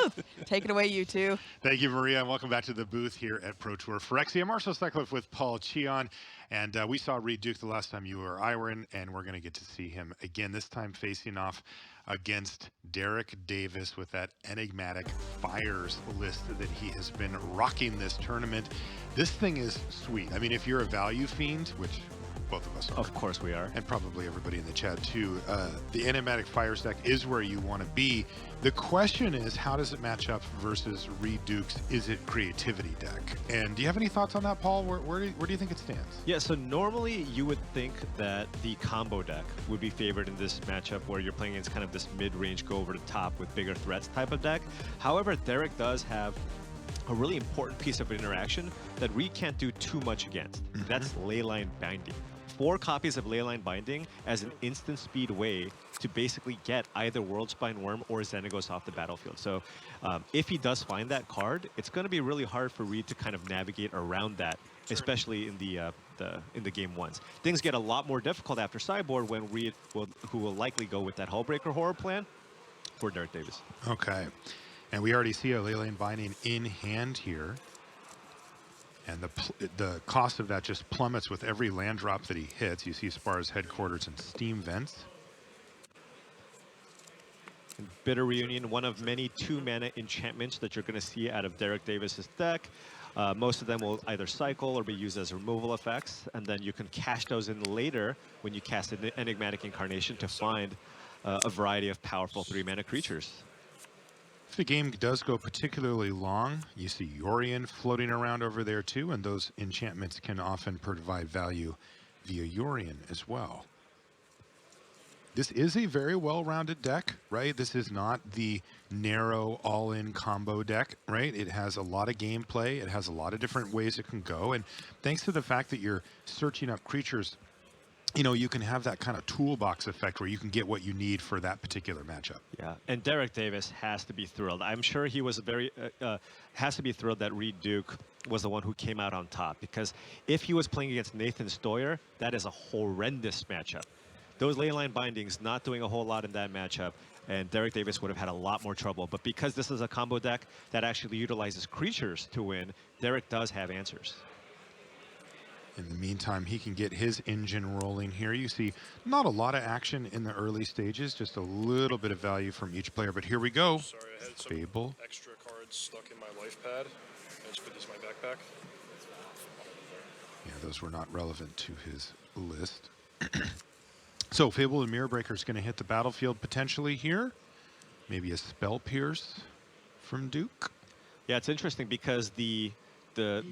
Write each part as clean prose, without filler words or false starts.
booth. Take it away, you two. Thank you, Maria, and welcome back to the booth here at Pro Tour Phyrexia. Marshall Sutcliffe with Paul Cheon, and we saw Reid Duke the last time you were Iron, and we're going to get to see him again, this time facing off against Derrick Davis with that Enigmatic Fires list that he has been rocking this tournament. This thing is sweet. I mean, if you're a value fiend, which both of us are. Of course we are. And probably everybody in the chat too. The Enigmatic Fires deck is where you want to be. The question is, how does it match up versus Reid Duke's Izzet Creativity deck? And do you have any thoughts on that, Paul? Where do you think it stands? Yeah, so normally you would think that the combo deck would be favored in this matchup where you're playing against kind of this mid-range go over the top with bigger threats type of deck. However, Derrick does have a really important piece of interaction that Reid can't do too much against. That's Leyline Binding. 4 copies of Leyline Binding as an instant speed way to basically get either Worldspine Worm or Xenagos off the battlefield. So if he does find that card, it's going to be really hard for Reid to kind of navigate around that, especially in the game ones. Things get a lot more difficult after sideboard when Reid who will likely go with that Hullbreaker Horror plan for Derrick Davis. Okay, and we already see a Leyline Binding in hand here. And the cost of that just plummets with every land drop that he hits. You see Spar's Headquarters and Steam Vents. Bitter Reunion, one of many 2-mana enchantments that you're going to see out of Derrick Davis's deck. Most of them will either cycle or be used as removal effects, and then you can cash those in later when you cast an Enigmatic Incarnation to find a variety of powerful 3-mana creatures. If the game does go particularly long, you see Yorion floating around over there too, and those enchantments can often provide value via Yorion as well. This is a very well-rounded deck, right? This is not the narrow all-in combo deck, right? It has a lot of gameplay. It has a lot of different ways it can go. And thanks to the fact that you're searching up creatures, you know, you can have that kind of toolbox effect where you can get what you need for that particular matchup. Yeah, and Derrick Davis has to be thrilled. I'm sure he was has to be thrilled that Reid Duke was the one who came out on top, because if he was playing against Nathan Stoyer, that is a horrendous matchup. Those Leyline Bindings not doing a whole lot in that matchup, and Derrick Davis would have had a lot more trouble. But because this is a combo deck that actually utilizes creatures to win, Derrick does have answers. In the meantime, he can get his engine rolling here. You see not a lot of action in the early stages, just a little bit of value from each player. But here we go. Sorry, I had some Fable. extra cards stuck in my life pad. I just put this in my backpack. Yeah, those were not relevant to his list. So Fable and Mirror Breaker is going to hit the battlefield potentially here. Maybe a Spell Pierce from Duke. Yeah, it's interesting because the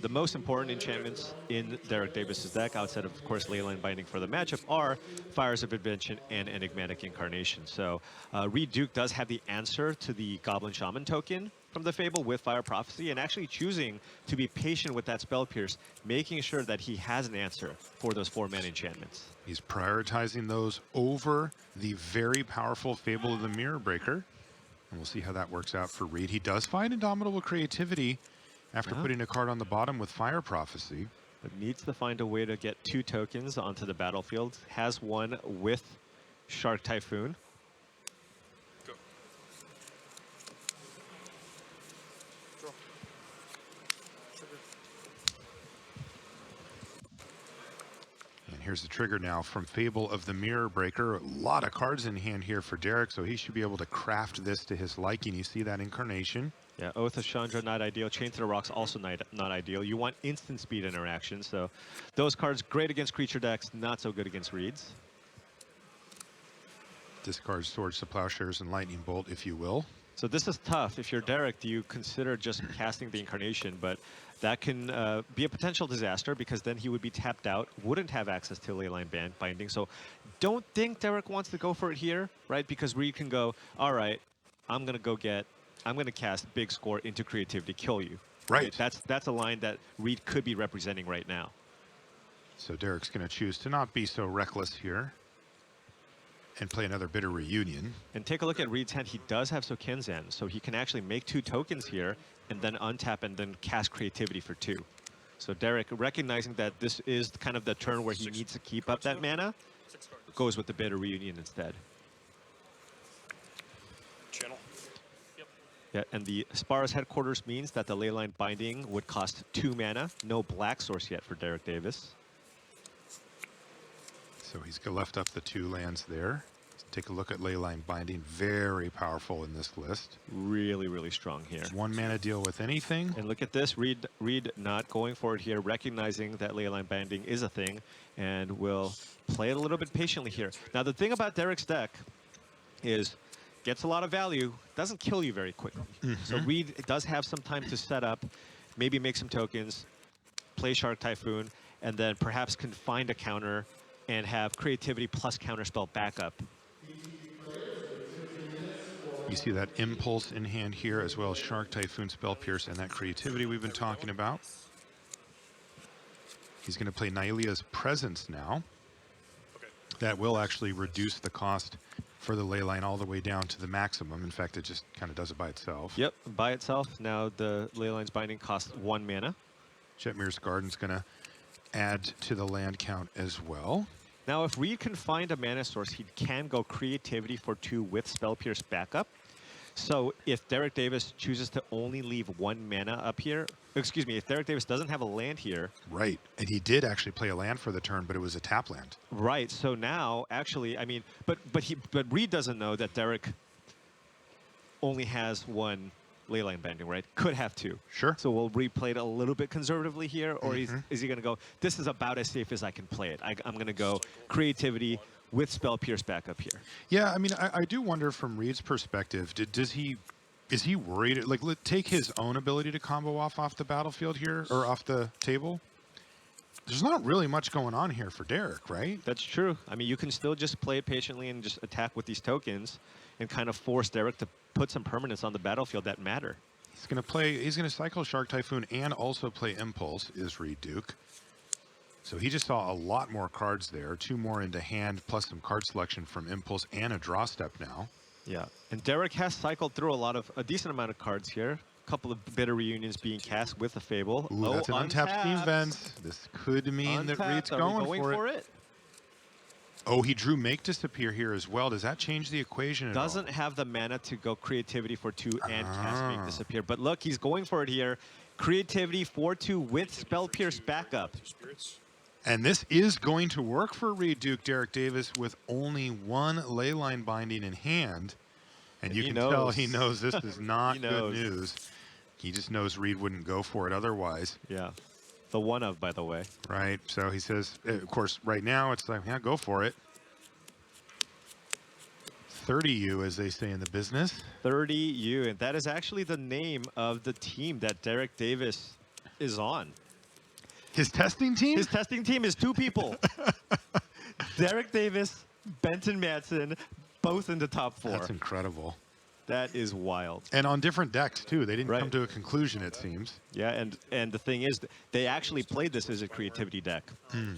most important enchantments in Derrick Davis's deck, outside of course Leyline Binding for the matchup, are Fires of Invention and Enigmatic Incarnation. So Reid Duke does have the answer to the Goblin Shaman token from the Fable with Fire Prophecy, and actually choosing to be patient with that Spell Pierce, making sure that he has an answer for those 4-mana enchantments. He's prioritizing those over the very powerful Fable of the Mirror Breaker. And we'll see how that works out for Reid. He does find Indomitable Creativity after putting a card on the bottom with Fire Prophecy. But needs to find a way to get 2 tokens onto the battlefield. Has one with Shark Typhoon. Go. Draw. Trigger. And here's the trigger now from Fable of the Mirror Breaker. A lot of cards in hand here for Derrick, so he should be able to craft this to his liking. You see that Incarnation. Yeah, Oath of Chandra, not ideal. Chain to the Rocks, also not ideal. You want instant speed interaction, so those cards great against creature decks, not so good against Reid's. Discard Swords to Plowshares and Lightning Bolt, if you will. So this is tough. If you're Derrick, do you consider just casting the Incarnation? But that can be a potential disaster, because then he would be tapped out, wouldn't have access to Leyline Binding. So don't think Derrick wants to go for it here, right? Because Reid can go, all right, I'm going to cast Big Score into Creativity, kill you. Right. That's a line that Reid could be representing right now. So Derrick's going to choose to not be so reckless here and play another Bitter Reunion. And take a look at Reid's hand. He does have Sokenzan, so he can actually make 2 tokens here and then untap and then cast Creativity for 2. So Derrick, recognizing that this is kind of the turn where he needs to keep up that mana, goes with the Bitter Reunion instead. Channel. Yep. Yeah, and the Spar's headquarters means that the Leyline Binding would cost 2 mana. No black source yet for Derrick Davis. So he's left up the 2 lands there. Let's take a look at Leyline Binding. Very powerful in this list. Really, really strong here. 1 mana deal with anything. And look at this, Reid not going for it here, recognizing that Leyline Binding is a thing, and will play it a little bit patiently here. Now, the thing about Derrick's deck is gets a lot of value, doesn't kill you very quickly. So Reid does have some time to set up, maybe make some tokens, play Shark Typhoon, and then perhaps can find a counter and have creativity plus counterspell backup. You see that Impulse in hand here, as well as Shark Typhoon, Spell Pierce, and that creativity we've been talking about. He's going to play Nylea's Presence now. Okay. That will actually reduce the cost for the Leyline all the way down to the maximum. In fact, it just kind of does it by itself. Yep, by itself. Now the Leyline's Binding costs 1 mana. Jetmir's Garden's going to add to the land count as well. Now, if Reid can find a mana source, he can go creativity for 2 with Spell Pierce backup. So if Derrick Davis chooses to only leave 1 mana up here, excuse me, if Derrick Davis doesn't have a land here. Right, and he did actually play a land for the turn, but it was a tap land. Right, so now, actually, I mean, but Reid doesn't know that Derrick only has 1 Leyline Binding, right? Could have 2. Sure. So we'll replay it a little bit conservatively here, or is he going to go, this is about as safe as I can play it. I'm going to go creativity with Spell Pierce backup here. Yeah, I mean, I do wonder from Reid's perspective, is he worried? Like, take his own ability to combo off the battlefield here, or off the table. There's not really much going on here for Derrick, right? That's true. I mean, you can still just play it patiently and just attack with these tokens and kind of force Derrick to put some permanents on the battlefield that matter. He's gonna cycle Shark Typhoon and also play Impulse, is Reid Duke. So he just saw a lot more cards there, 2 more into hand, plus some card selection from Impulse and a draw step now. Yeah, and Derrick has cycled through a decent amount of cards here. A couple of Bitter Reunions being cast with a Fable. Ooh, that's an untapped Steam Vents. This could mean that Reid's going for it. Oh, he drew Make Disappear here as well. Does that change the equation at all? Doesn't have the mana to go creativity for 2 and cast Make Disappear. But look, he's going for it here. Creativity for 2 with Spell Pierce backup. And this is going to work for Reid Duke, Derrick Davis, with only 1 Leyline Binding in hand. And you can tell he knows this is not good news. He just knows Reid wouldn't go for it otherwise. Yeah. The one of, by the way. Right. So he says, of course, right now it's like, yeah, go for it. 30U, as they say in the business. 30U, and that is actually the name of the team that Derrick Davis is on. His testing team? His testing team is 2 people. Derrick Davis, Benton Madsen, both in the top 4. That's incredible. That is wild. And on different decks, too. They didn't come to a conclusion, it seems. Yeah, and the thing is, they actually played this as a creativity deck.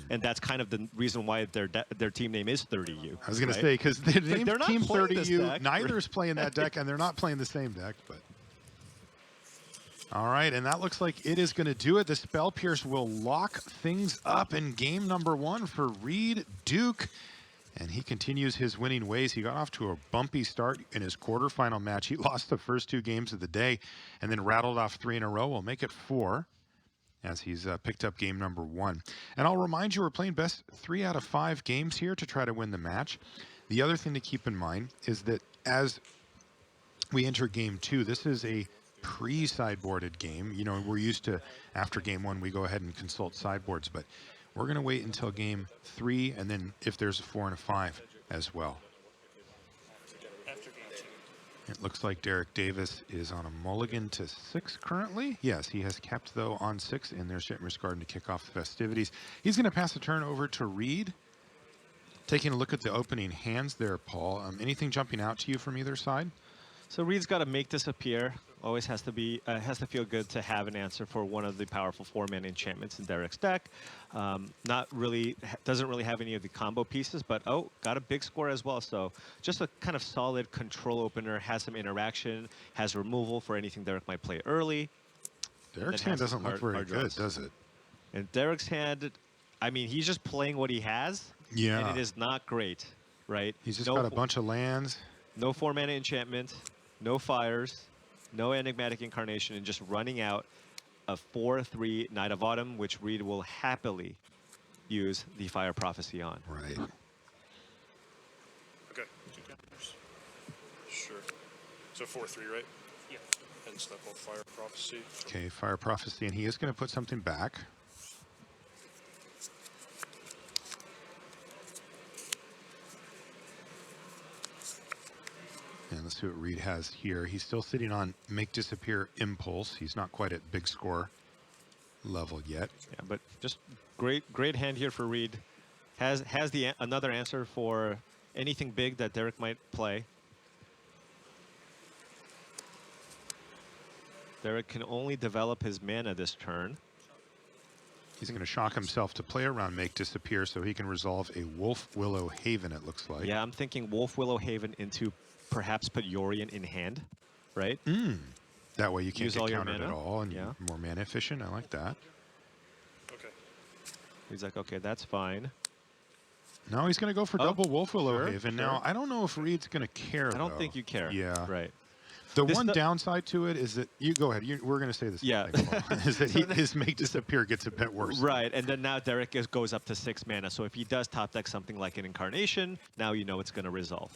And that's kind of the reason why their team name is 30U. I was going to say, because their name's they're not Team playing 30U. Neither's playing that deck, and they're not playing the same deck. But all right, and that looks like it is going to do it. The Spell Pierce will lock things up in game number 1 for Reid Duke. And he continues his winning ways. He got off to a bumpy start in his quarterfinal match. He lost the first 2 games of the day and then rattled off 3 in a row. We'll make it 4 as he's picked up game number 1. And I'll remind you, we're playing best 3 out of 5 games here to try to win the match. The other thing to keep in mind is that as we enter game 2, this is a pre-sideboarded game. You know, we're used to, after game 1, we go ahead and consult sideboards, but we're going to wait until game 3, and then if there's a 4 and a 5 as well. It looks like Derrick Davis is on a mulligan to 6 currently. Yes, he has kept, though, on 6, and there's Jetmir's Garden to kick off the festivities. He's going to pass the turn over to Reid. Taking a look at the opening hands there, Paul. Anything jumping out to you from either side? So Reid's got to Make Disappear. Always has to feel good to have an answer for one of the powerful 4-mana enchantments in Derrick's deck. Doesn't really have any of the combo pieces, but got a big score as well. So just a kind of solid control opener, has some interaction, has removal for anything Derrick might play early. Derrick's hand doesn't look very good, does it? And Derrick's hand, I mean, he's just playing what he has. Yeah. And it is not great, right? He's just got a bunch of lands. No 4-mana enchantment, no fires. no Enigmatic Incarnation, and just running out a 4/3 Knight of Autumn, which Reid will happily use the Fire Prophecy on. Right. Okay. 2 counters. Sure. So 4/3, right? Yeah. And step on Fire Prophecy. Okay, Fire Prophecy, and he is going to put something back. And let's see what Reid has here. He's still sitting on Make Disappear Impulse. He's not quite at big score level yet. Yeah, but just great hand here for Reid. Has another answer for anything big that Derrick might play. Derrick can only develop his mana this turn. He's going to shock himself to play around Make Disappear so he can resolve a Wolf Willow Haven, it looks like. Yeah, I'm thinking Wolf Willow Haven into perhaps put Yorion in hand, right? That way you can't Use get all your countered at mana. all, and Yeah. you're more mana efficient. I like that. Okay. He's like, okay, that's fine. No, he's going to go for double Wolf Willow sure, Haven. sure. Now, I don't know if Reid's going to care, I don't though. think you care. Yeah. Right. The This one the- downside to it is that, you go ahead, we're going to say this. Yeah. Is that his Make Disappear gets a bit worse. Right, and then now Derrick goes up to 6 mana. So if he does top deck something like an Incarnation, now you know it's going to resolve.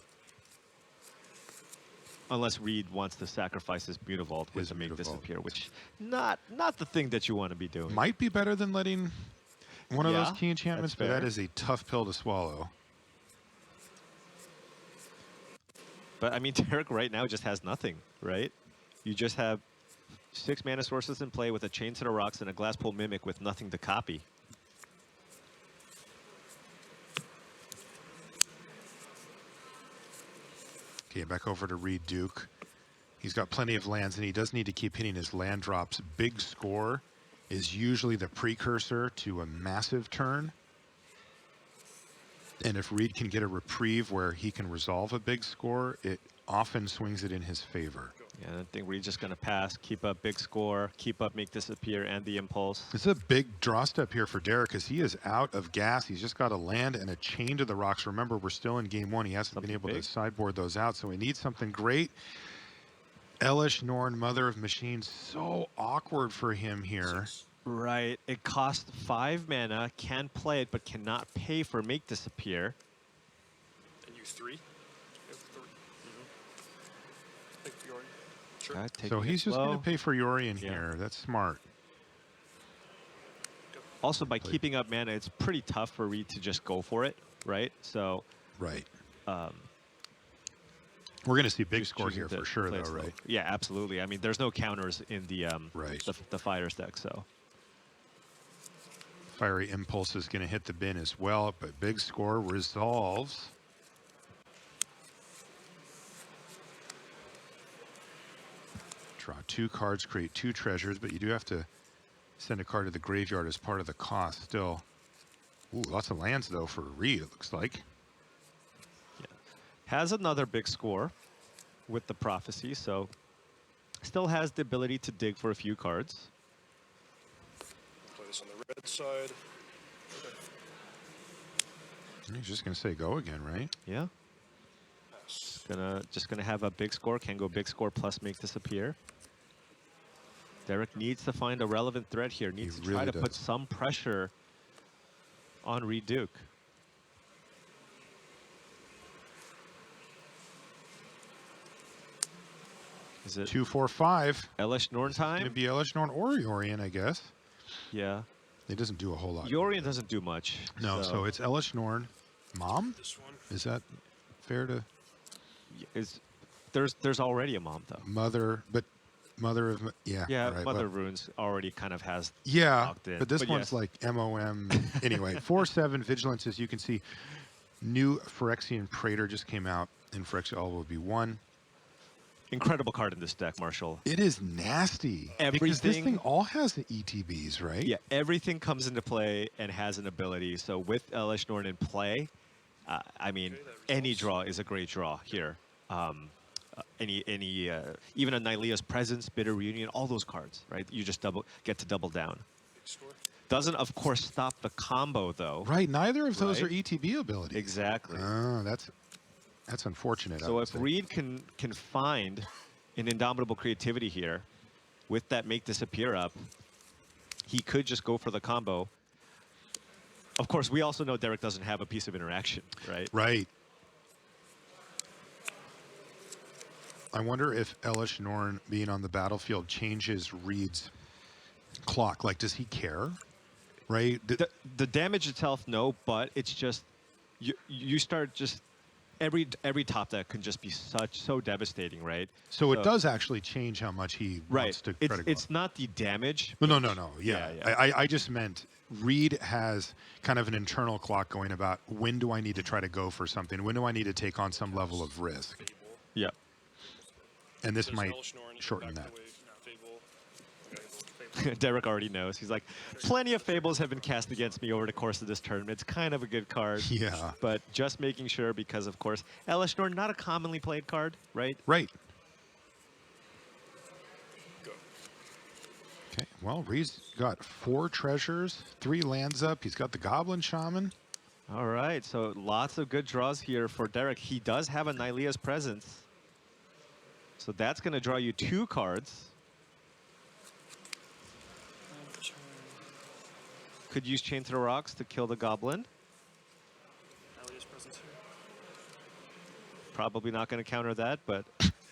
Unless Reid wants to sacrifice his Mutavault with His the Make Mutavault. Disappear, which not the thing that you want to be doing. Might be better than letting one of Yeah, those key enchantments, that's but that fair. is a tough pill to swallow. But I mean, Derrick right now just has nothing, right? You just have 6 mana sources in play with a Chain to the Rocks and a Glasspool Mimic with nothing to copy. Okay, back over to Reid Duke. He's got plenty of lands, and he does need to keep hitting his land drops. Big score is usually the precursor to a massive turn. And if Reid can get a reprieve where he can resolve a big score, it often swings it in his favor. Yeah, I think Reid's just going to pass, keep up big score, keep up Make Disappear and the Impulse. This is a big draw step here for Derrick because he is out of gas. He's just got a land and a Chain to the Rocks. Remember, we're still in game 1. He hasn't been Something able big. to sideboard those out, so he needs something great. Elish Norn, Mother of Machines, so awkward for him here. Right, it costs 5 mana, can play it, but cannot pay for Make Disappear. And you 3? You have 3. Take Yorion. Sure. Okay, So taking it he's just slow. going to pay for Yorion Yeah. here. That's smart. Also, by keeping up mana, it's pretty tough for Reid to just go for it, right? So, Right. We're going to see big just score choosing here to for sure, play it though, slow. right? Yeah, absolutely. I mean, there's no counters in the Right. the Fires deck, so. Fiery Impulse is going to hit the bin as well, but big score resolves. Draw 2 cards, create 2 treasures, but you do have to send a card to the graveyard as part of the cost still. Ooh, lots of lands, though, for Reid, it looks like. Has another big score with the Prophecy, so still has the ability to dig for a few cards. Play this on the red side. Okay. He's just going to say go again, right? Yeah, Pass. just gonna have a big score. Can go big score plus Make Disappear. Derrick needs to find a relevant threat here. Needs to try really to put does. some pressure on Reid Duke. Is it 2, 4, 5. Elish Norn Going to time? be Elish Norn or Yorion, I guess. Yeah. It doesn't do a whole lot. Yorion doesn't do much. No, so it's Elish Norn. Mom? This one. Is that fair to there's already a mom though. Mother, but Mother of, yeah. Yeah, right, Mother well, of Runes already kind of has. yeah, locked in, but this but one's yes. like MOM. Anyway, 4/7 Vigilance, as you can see. New Phyrexian Praetor just came out, and Phyrexia all will be 1. Incredible card in this deck, Marshall. It is nasty. Because this Everything- thing all has the ETBs, right? Yeah, everything comes into play and has an ability. So with Elish Norn in play, I mean, Okay, that any resolves. draw is a great draw here. Even a Nylea's Presence, Bitter Reunion, all those cards, right? You just get to double down. Big score. Doesn't, of course, stop the combo, though. Right, neither of those Right. are ETB abilities. Exactly. Oh, that's unfortunate. I So would if say. Reid can find an indomitable creativity here with that make disappear up. He could just go for the combo. Of course, we also know Derrick doesn't have a piece of interaction, right? Right. I wonder if Elish Norn being on the battlefield changes Reid's clock. Like, does he care? Right? The damage itself, no, but it's just you start just every top deck can just be so devastating, right? So it does actually change how much he wants to try to go. It's not the damage. No. Yeah. Yeah. I just meant Reid has kind of an internal clock going about when do I need to try to go for something? When do I need to take on some level of risk? Fable. Yeah. And this There's might Elish Norn, shorten back that. away, Fable. Okay, Fable. Derrick already knows. He's like, plenty of Fables have been cast against me over the course of this tournament. It's kind of a good card. Yeah. But just making sure because, of course, Elish Norn, not a commonly played card, right? Right. Go. Okay. Well, Reid's got 4 treasures, 3 lands up. He's got the Goblin Shaman. All right, so lots of good draws here for Derrick. He does have a Nylea's Presence. So that's going to draw you 2 cards. Could use Chain to the Rocks to kill the Goblin. Alias presence here. Probably not going to counter that, but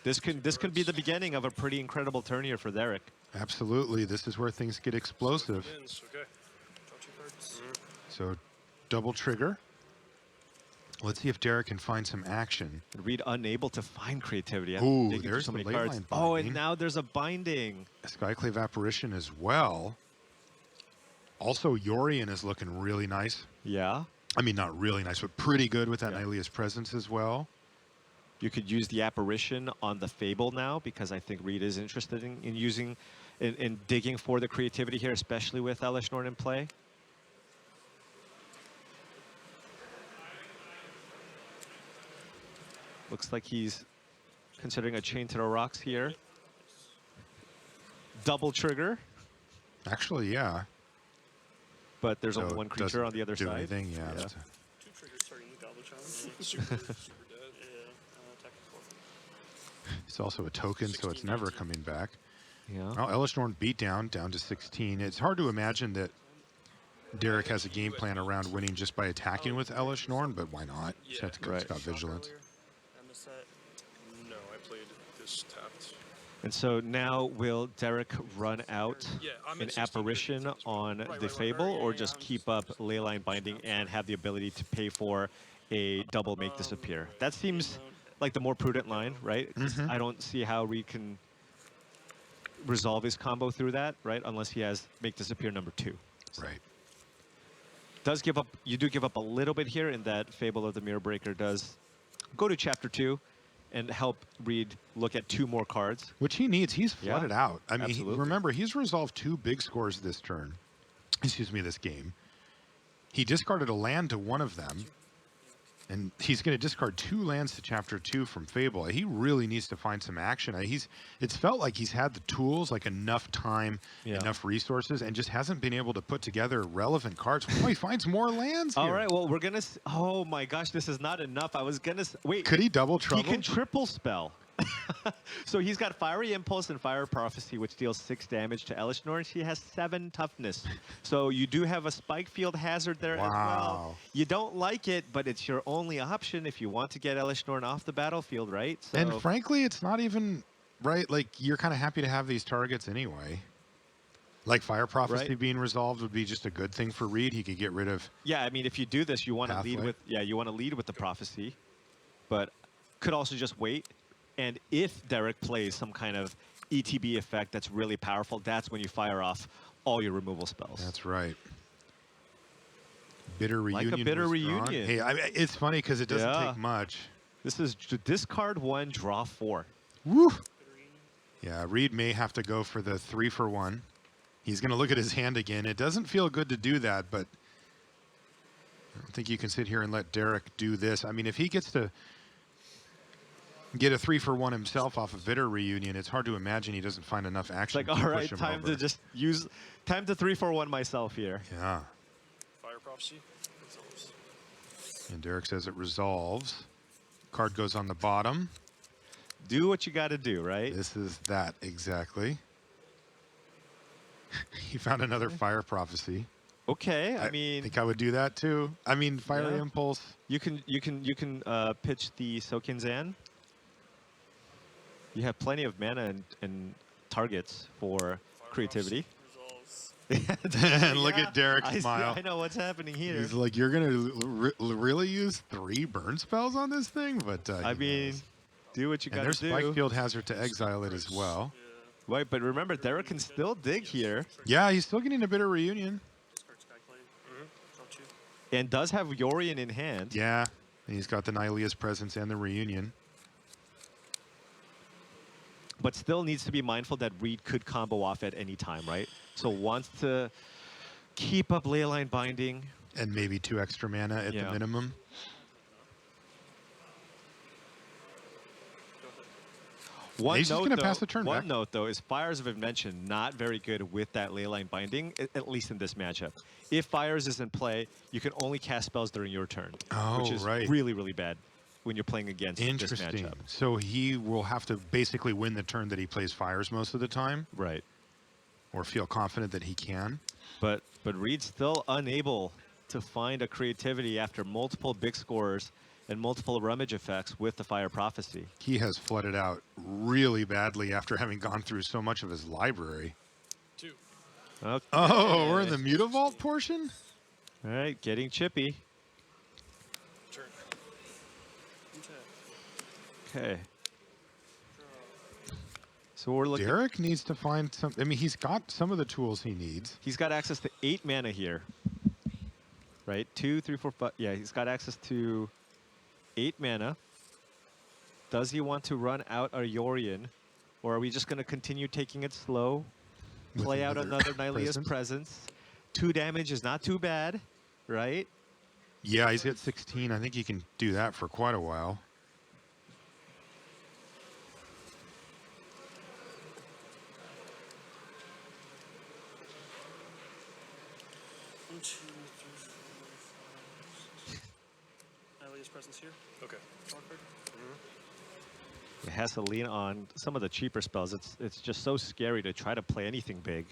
this could be the beginning of a pretty incredible turn here for Derrick. Absolutely. This is where things get explosive. Begins. Okay. Draw 2 cards. So double trigger. Let's see if Derrick can find some action. Reid unable to find creativity. Ooh, Digging through there's so the many ley cards. line Oh, binding. and now there's a binding. Skyclave Apparition as well. Also, Yorion is looking really nice. Yeah. I mean, not really nice, but pretty good with that Nylea's Presence as well. You could use the Apparition on the Fable now because I think Reid is interested in using, in digging for the creativity here, especially with Elish Norn in play. Looks like he's considering a Chain to the Rocks here. Double trigger, Actually, yeah. but there's So only one it creature doesn't on the other do side. anything, yeah. Yeah. That's 2 triggers starting the Goblin Challenge. Super dead. Yeah. Attack and 4. it's also a token, so it's 16, never 19. coming back. Yeah. Well, Elish Norn beat down to 16. It's hard to imagine that Derrick has a game plan around winning just by attacking with Elish Norn, but why not? Just have to Right. Scott Vigilance. I missed that. No, I played this tapped. And so now will Derrick run out Yeah, I'm an at 16 Apparition minutes. on Right, the right. Fable, or Yeah, just I'm keep up Leyline Binding and have the ability to pay for a double make disappear? That seems like the more prudent line, right? 'Cause I don't see how Reid can resolve his combo through that, right? Unless he has make disappear number 2. Right. Does give up, you do give up a little bit here in that Fable of the Mirror Breaker does go to chapter 2 and help Reid look at 2 more cards. Which he needs. He's Yeah, flooded out. I mean, absolutely. remember, he's resolved 2 big scores this turn. Excuse me, this game. He discarded a land to one of them. And he's going to discard 2 lands to chapter 2 from Fable. He really needs to find some action. It's felt like he's had the tools, like enough time, Yeah. enough resources, and just hasn't been able to put together relevant cards. Oh, he finds more lands here. All right, well, we're going to... Oh, my gosh, this is not enough. I was going to... Wait. Could he double trouble? He can triple spell. So he's got Fiery Impulse and Fire Prophecy, which deals 6 damage to Elish Norn. She has 7 toughness. So you do have a Spike Field Hazard there as well. Wow. You don't like it, but it's your only option if you want to get Elish Norn off the battlefield, right? So, And frankly, it's not even right. Like, you're kind of happy to have these targets anyway. Like Fire Prophecy Right. being resolved would be just a good thing for Reid. He could get rid of... yeah, I mean, if you do this, you want to lead Pathway. with... Yeah, you want to lead with the Prophecy, but could also just wait. And if Derrick plays some kind of ETB effect that's really powerful, that's when you fire off all your removal spells. That's right. Bitter Reunion. Like a Bitter was drawn. Reunion. Hey, it's funny because it doesn't Yeah. take much. This is discard 1, draw 4. Woo! Yeah, Reid may have to go for the 3-for-1. He's going to look at his hand again. It doesn't feel good to do that, but I don't think you can sit here and let Derrick do this. I mean, if he gets to get a 3-for-1 himself off of Bitter Reunion, it's hard to imagine he doesn't find enough It's action like, to all push right, him time over. to just use, time to 3-for-1 myself here. Yeah. Fire Prophecy. Resolves. And Derrick says it resolves. Card goes on the bottom. Do what you got to do, right? This is that, exactly. He found another Fire Prophecy. Okay, I I mean, think I would do that too. I mean, Fire Yeah. Impulse. you can pitch the Sokinzan. You have plenty of mana and targets for Fire creativity. Resolves. And look at Derrick's smile. I know what's happening here. He's like, you're going to really use 3 burn spells on this thing? But I he mean, does. do what you And got there's to Spike do. Field Hazard to exile it as well. Yeah. Right, but remember, Derrick can still dig here Yeah, he's still getting a bit of reunion. Discard Skyclave. Draw 2. and does have Yorion in hand. Yeah, and he's got the Nylea's Presence and the reunion. But still needs to be mindful that Reid could combo off at any time, right? So wants to keep up Leyline Binding. And maybe 2 extra mana at the Yeah. minimum. One He's just note, gonna though, pass the turn one back. note, though, is Fires of Invention not very good with that Leyline Binding, at least in this matchup. If Fires is in play, you can only cast spells during your turn, which Oh, is right. really, really bad when you're playing against this Interesting. matchup. So he will have to basically win the turn that he plays Fires most of the time, Right. or feel confident that he can. But Reid's still unable to find a creativity after multiple big scores and multiple rummage effects with the Fire Prophecy. He has flooded out really badly after having gone through so much of his library. 2. Okay. Oh, we're in the Mutavault portion? All right, getting chippy. Turn. Untap. Okay. Draw. So we're looking. Derrick needs to find some. I mean, he's got some of the tools he needs. He's got access to 8 mana here. Right? 2, 3, 4, 5. Yeah, he's got access to 8 mana. Does he want to run out our Yorion? Or are we just going to continue taking it slow? With Play out another another Nylea's presence? Presence. 2 damage is not too bad, right? Yeah, he's at 16. I think he can do that for quite a while. One, two, three, four, 5, 6. Nylea's Presence here. Okay. Draw card. It has to lean on some of the cheaper spells. It's just so scary to try to play anything big.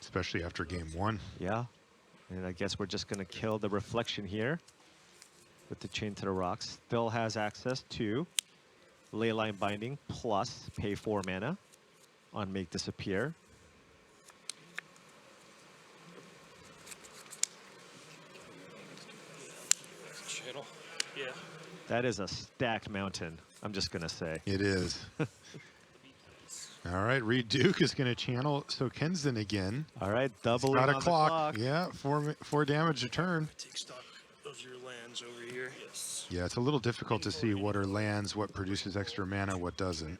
Especially after game 1. Yeah. And I guess we're just going to kill the Reflection here with the Chain to the Rocks. Still has access to Leyline Binding plus pay 4 mana on Make Disappear. Channel. Yeah. That is a stacked mountain, I'm just going to say. It is. All right, Reid Duke is going to channel Sokinzan again. All right, He's doubling got on a the clock. clock. Yeah, 4 damage a turn. Take stock of your lands over here. Yes. Yeah, it's a little difficult to see what are lands, what produces extra mana, what doesn't.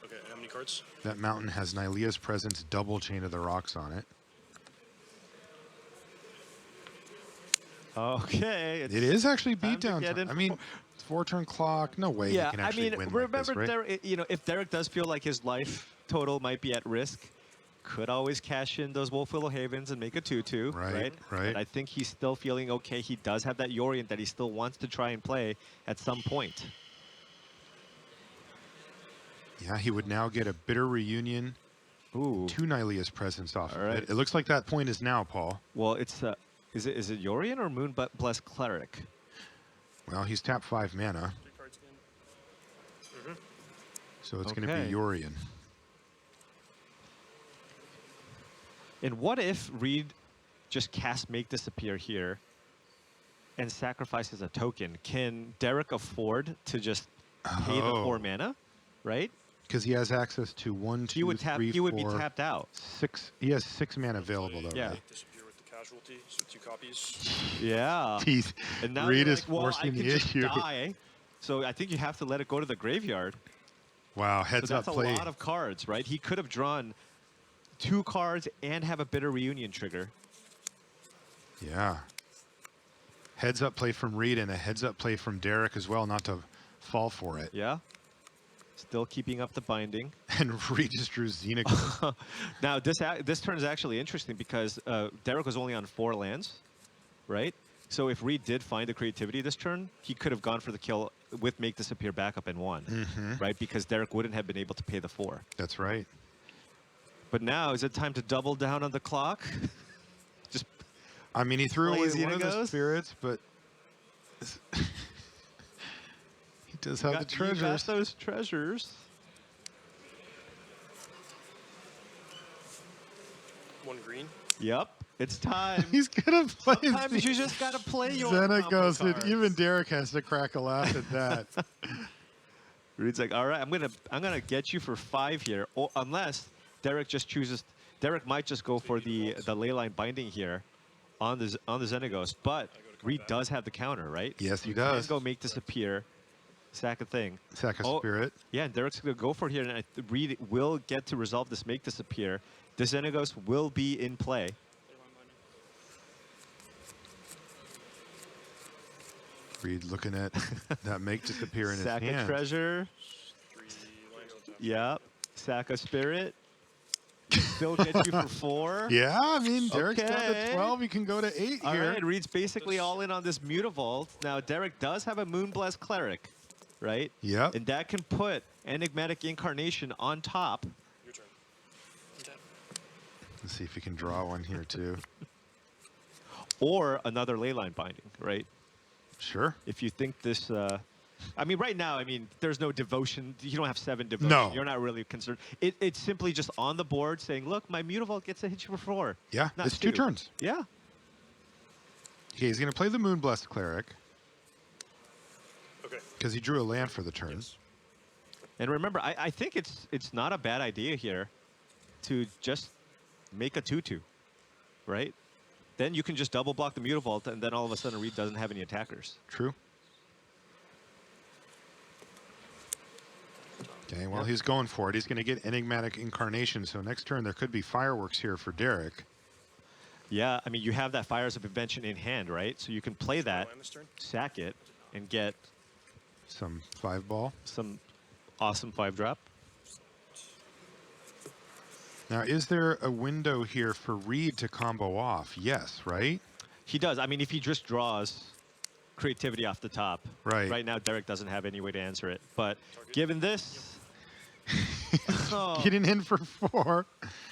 Okay, how many cards? That mountain has Nylea's Presence, double Chain of the Rocks on it. Okay. It is actually time to beatdown get time. in I mean, 4-turn clock. No way Yeah, he can I actually mean, win remember, like this, right? Derrick, if Derrick does feel like his life total might be at risk, could always cash in those Wolf Willow Havens and make a 2/2, Right. But I think he's still feeling okay. He does have that Yorion that he still wants to try and play at some point. Yeah, he would now get a Bitter Reunion, Ooh. 2 Nylea's Presence off All of right. it. It looks like that point is now, Paul. Well, it's is it Yorion or Moon Blessed Cleric? Well, he's tapped 5 mana, 3 cards again. so it's going to Okay. be Yorion. And what if Reid just casts Make Disappear here and sacrifices a token? Can Derrick afford to just pay the 4 mana, right? Because he has access to 1, 2, He would tap. 3, He would be 4, tapped out. 6. He has 6 mana available, though, Yeah. right? Disappear with the casualty, so 2 copies. Yeah. He's, And now Reid you're is like, well, I forcing can the just issue. die. So I think you have to let it go to the graveyard. Wow, So heads up that's a play. lot of cards, right? He could have drawn 2 cards and have a Bitter Reunion trigger. Yeah. Heads up play from Reid and a heads up play from Derrick as well, not to fall for it. Yeah. Still keeping up the binding. And Reid just drew Now this turn is actually interesting because Derrick was only on 4 lands, right? So if Reid did find the creativity this turn, he could have gone for the kill with Make Disappear backup and won, right? Because Derrick wouldn't have been able to pay the 4. That's right. But now, is it time to double down on the clock? Just I mean, he threw away Lazy one of the Xenagos? spirits, but he does have the you got treasures. those treasures. One green. Yep, it's time. He's gonna play. Sometimes you just gotta play your combo Xenagos, and cards. even Derrick has to crack a laugh at that. Reid's like, all right, I'm gonna get you for 5 here, or unless Derrick just chooses. Derrick might just go for the leyline binding here on the Xenagos, but Reid does have the counter, right? Yes, he You does. can go Make Disappear, sack a thing. Sack a spirit. Yeah, and Derrick's gonna go for it here, and Reid will get to resolve this Make Disappear. The Xenagos will be in play. Reid looking at that Make Disappear in his Sack a hand. treasure. 3 lands on top. Yep. Sack a spirit. Still get you for 4. Yeah, I mean, Derrick's down to Okay. 12. He can go to 8 All here. right, Reid's basically all in on this Mutavault. Now, Derrick does have a Moonblast Cleric, right? Yep. And that can put Enigmatic Incarnation on top. Your turn. Untap. Let's see if he can draw one here, too. Or another Leyline Binding, right? Sure. If you think this... I mean, right now, I mean, there's no devotion. You don't have 7 devotion. No. You're not really concerned. It's simply just on the board saying, look, my Mutavault gets to hit you for 4. Yeah, Not it's 2 2. turns. Yeah. Okay, he's going to play the Moonblessed Cleric Okay. because he drew a land for the turn. Yes. And remember, I think it's not a bad idea here to just make a 2/2, right? Then you can just double block the Mutavault, and then all of a sudden Reid doesn't have any attackers. True. Okay, well, Yep. he's going for it. He's going to get Enigmatic Incarnation, so next turn there could be fireworks here for Derrick. Yeah, I mean, you have that Fires of Invention in hand, right? So you can play that, Land this turn. sack it, and get Some 5-ball. some awesome 5-drop. Now, is there a window here for Reid to combo off? Yes, right? He does. I mean, if he just draws creativity off the top. Right. Right now, Derrick doesn't have any way to answer it. But given this... oh, Getting in for 4.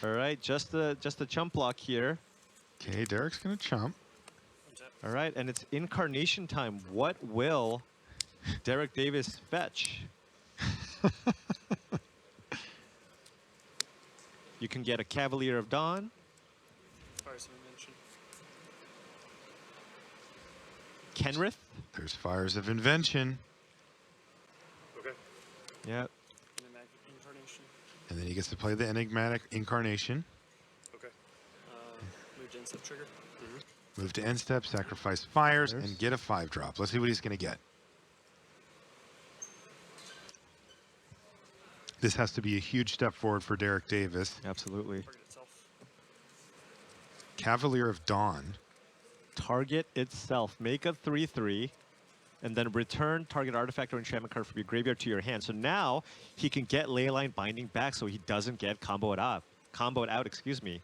all right, just a chump block here. Okay, Derrick's going to chump. Untap. All right, and it's Incarnation time. What will Derrick Davis fetch? You can get a Cavalier of Dawn. Fires of Invention. Kenrith. There's Fires of Invention. Okay. Yeah. Enigmatic Incarnation. And then he gets to play the Enigmatic Incarnation. Okay. Move to instep trigger. Move to end step, sacrifice Fires, Fires. and get a 5-drop. Let's see what he's going to get. This has to be a huge step forward for Derrick Davis. Absolutely. Target itself. Cavalier of Dawn. Target itself. Make a 3/3. And then return target artifact or enchantment card from your graveyard to your hand. So now he can get Leyline Binding back so he doesn't get comboed out, excuse me.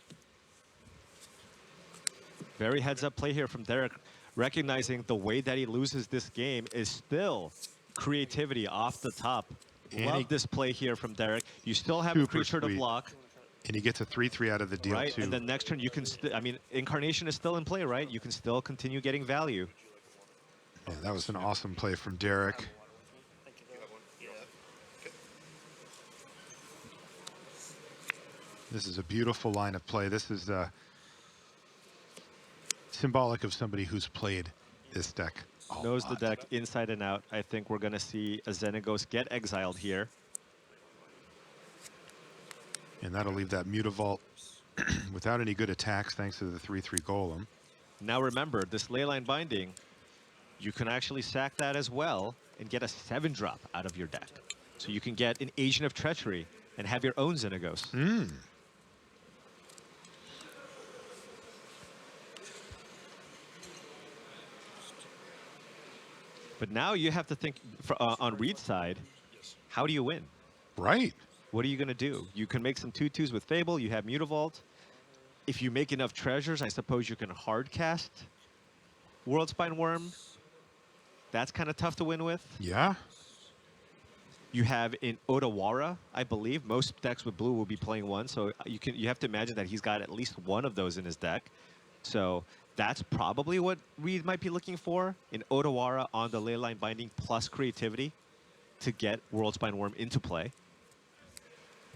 Very heads-up play here from Derrick, recognizing the way that he loses this game is still creativity off the top. And Love he- this play here from Derrick. You still have a Super creature to sweet. block, And he gets a 3/3 out of the deal, right? too. And then next turn you can, I mean, Incarnation is still in play, right? You can still continue getting value. Yeah, that was an awesome play from Derrick. Thank you. You have one? Yeah. Okay. This is a beautiful line of play. This is symbolic of somebody who's played this deck. a Knows the lot. deck inside and out. I think we're going to see a Xenagos get exiled here. And that'll leave that Mutavault without any good attacks thanks to the 3/3 Golem. Now remember, this Leyline Binding, you can actually sack that as well and get a 7-drop out of your deck. So you can get an Agent of Treachery and have your own Xenagos. But now you have to think on Reid's side, how do you win? Right. What are you going to do? You can make some 2/2s with Fable. You have Mutavault. If you make enough treasures, I suppose you can hard cast World Spine Worm, that's kind of tough to win with. Yeah. You have in Odawara, I believe, most decks with blue will be playing one, so you have to imagine that he's got at least one of those in his deck. So that's probably what Reid might be looking for in Odawara on the Leyline Binding plus creativity to get World Spine Worm into play.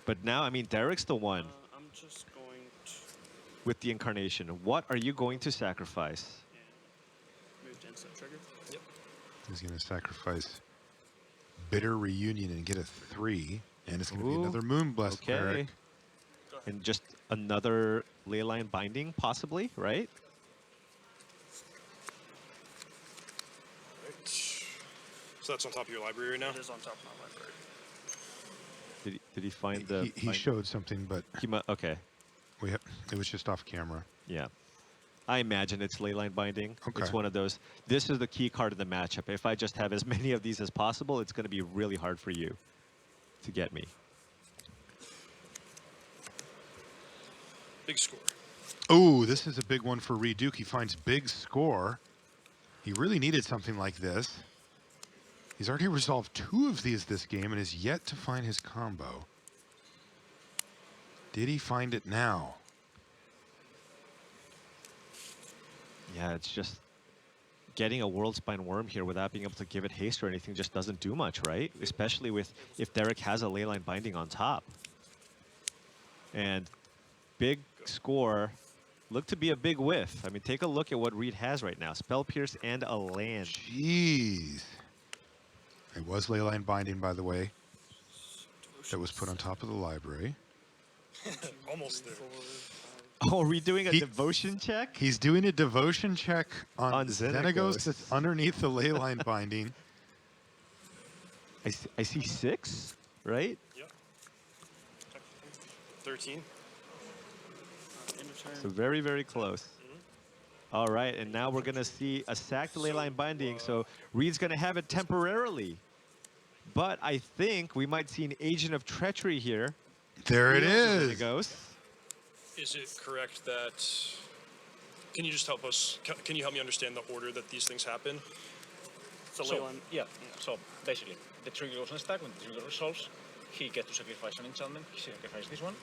But now, I mean, Derrick's the one I'm just going to with the Incarnation. What are you going to sacrifice? move to instant trigger. Yep. He's going to sacrifice Bitter Reunion and get a 3. And it's going to be Ooh, another Moonblast okay. cleric. And just another Leyline Binding, possibly, right? Right. So that's on top of your library right now? It is on top of my library. Did he find the... He showed something, but Okay. it was just off camera. Yeah. I imagine it's Leyline Binding. Okay. It's one of those. This is the key card of the matchup. If I just have as many of these as possible, it's going to be really hard for you to get me. Big score. Oh, this is a big one for Reid Duke. He finds big score. He really needed something like this. He's already resolved 2 of these this game and is yet to find his combo. Did he find it now? Yeah, it's just getting a World Spine Worm here without being able to give it haste or anything just doesn't do much, right? Especially with if Derrick has a Leyline Binding on top. And big score. Look to be a big whiff. I mean, take a look at what Reid has right now. Spell Pierce and a land. Jeez. It was Leyline Binding, by the way, that was put on top of the library. Almost there. Oh, are we doing a devotion check? He's doing a devotion check on Xenagos. Xenagos that's underneath the Leyline Binding. I see 6, right? Yep. 13. So very, very close. All right, and now we're going to see a sacked Leyline Binding, so Reid's going to have it temporarily. But I think we might see an Agent of Treachery here. There it is. Xenagos. Is it correct that... Can you just help us... Can you help me understand the order that these things happen? So, yeah, so basically, the trigger goes on stack. When the trigger resolves, he gets to sacrifice an enchantment. He sacrifices this one.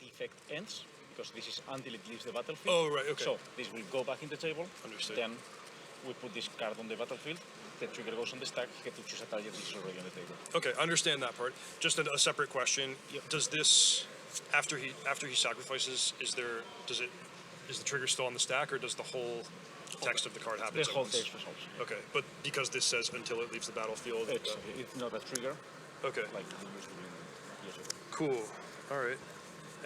The effect ends, because this is until it leaves the battlefield. Oh, right, okay. So this will go back in the table. Understood. Then we put this card on the battlefield. The trigger goes on the stack. You get to choose a target which is already on the table. Okay, I understand that part. Just a separate question. Yep. Does this... After he sacrifices, is the trigger still on the stack, or does the whole text of the card happen? The whole text resolves. Okay, but because this says until it leaves the battlefield. It's not a trigger. Okay. Like it used to be years ago. Cool. All right.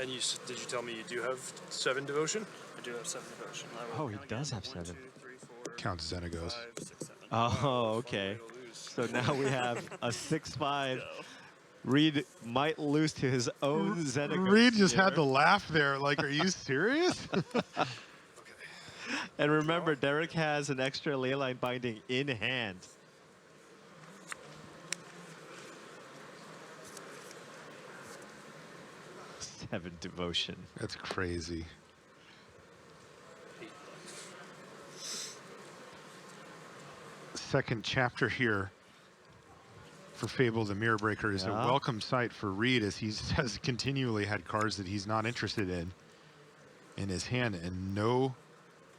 And did you tell me you do have 7 devotion? I do have 7 devotion. Oh, he does have 7. 1, 2, 3, 4, Counts Xenagos. 5, 6, 7. Oh, okay. So now we have a 6/5. Reid might lose to his own Xenagos. Reid just had to here. laugh there. Like, are you serious? And remember, Derrick has an extra Leyline Binding in hand. Seven devotion. That's crazy. Second chapter here for Fable the Mirror Breaker is a Yeah. welcome sight for Reid, as he has continually had cards that he's not interested in his hand, and no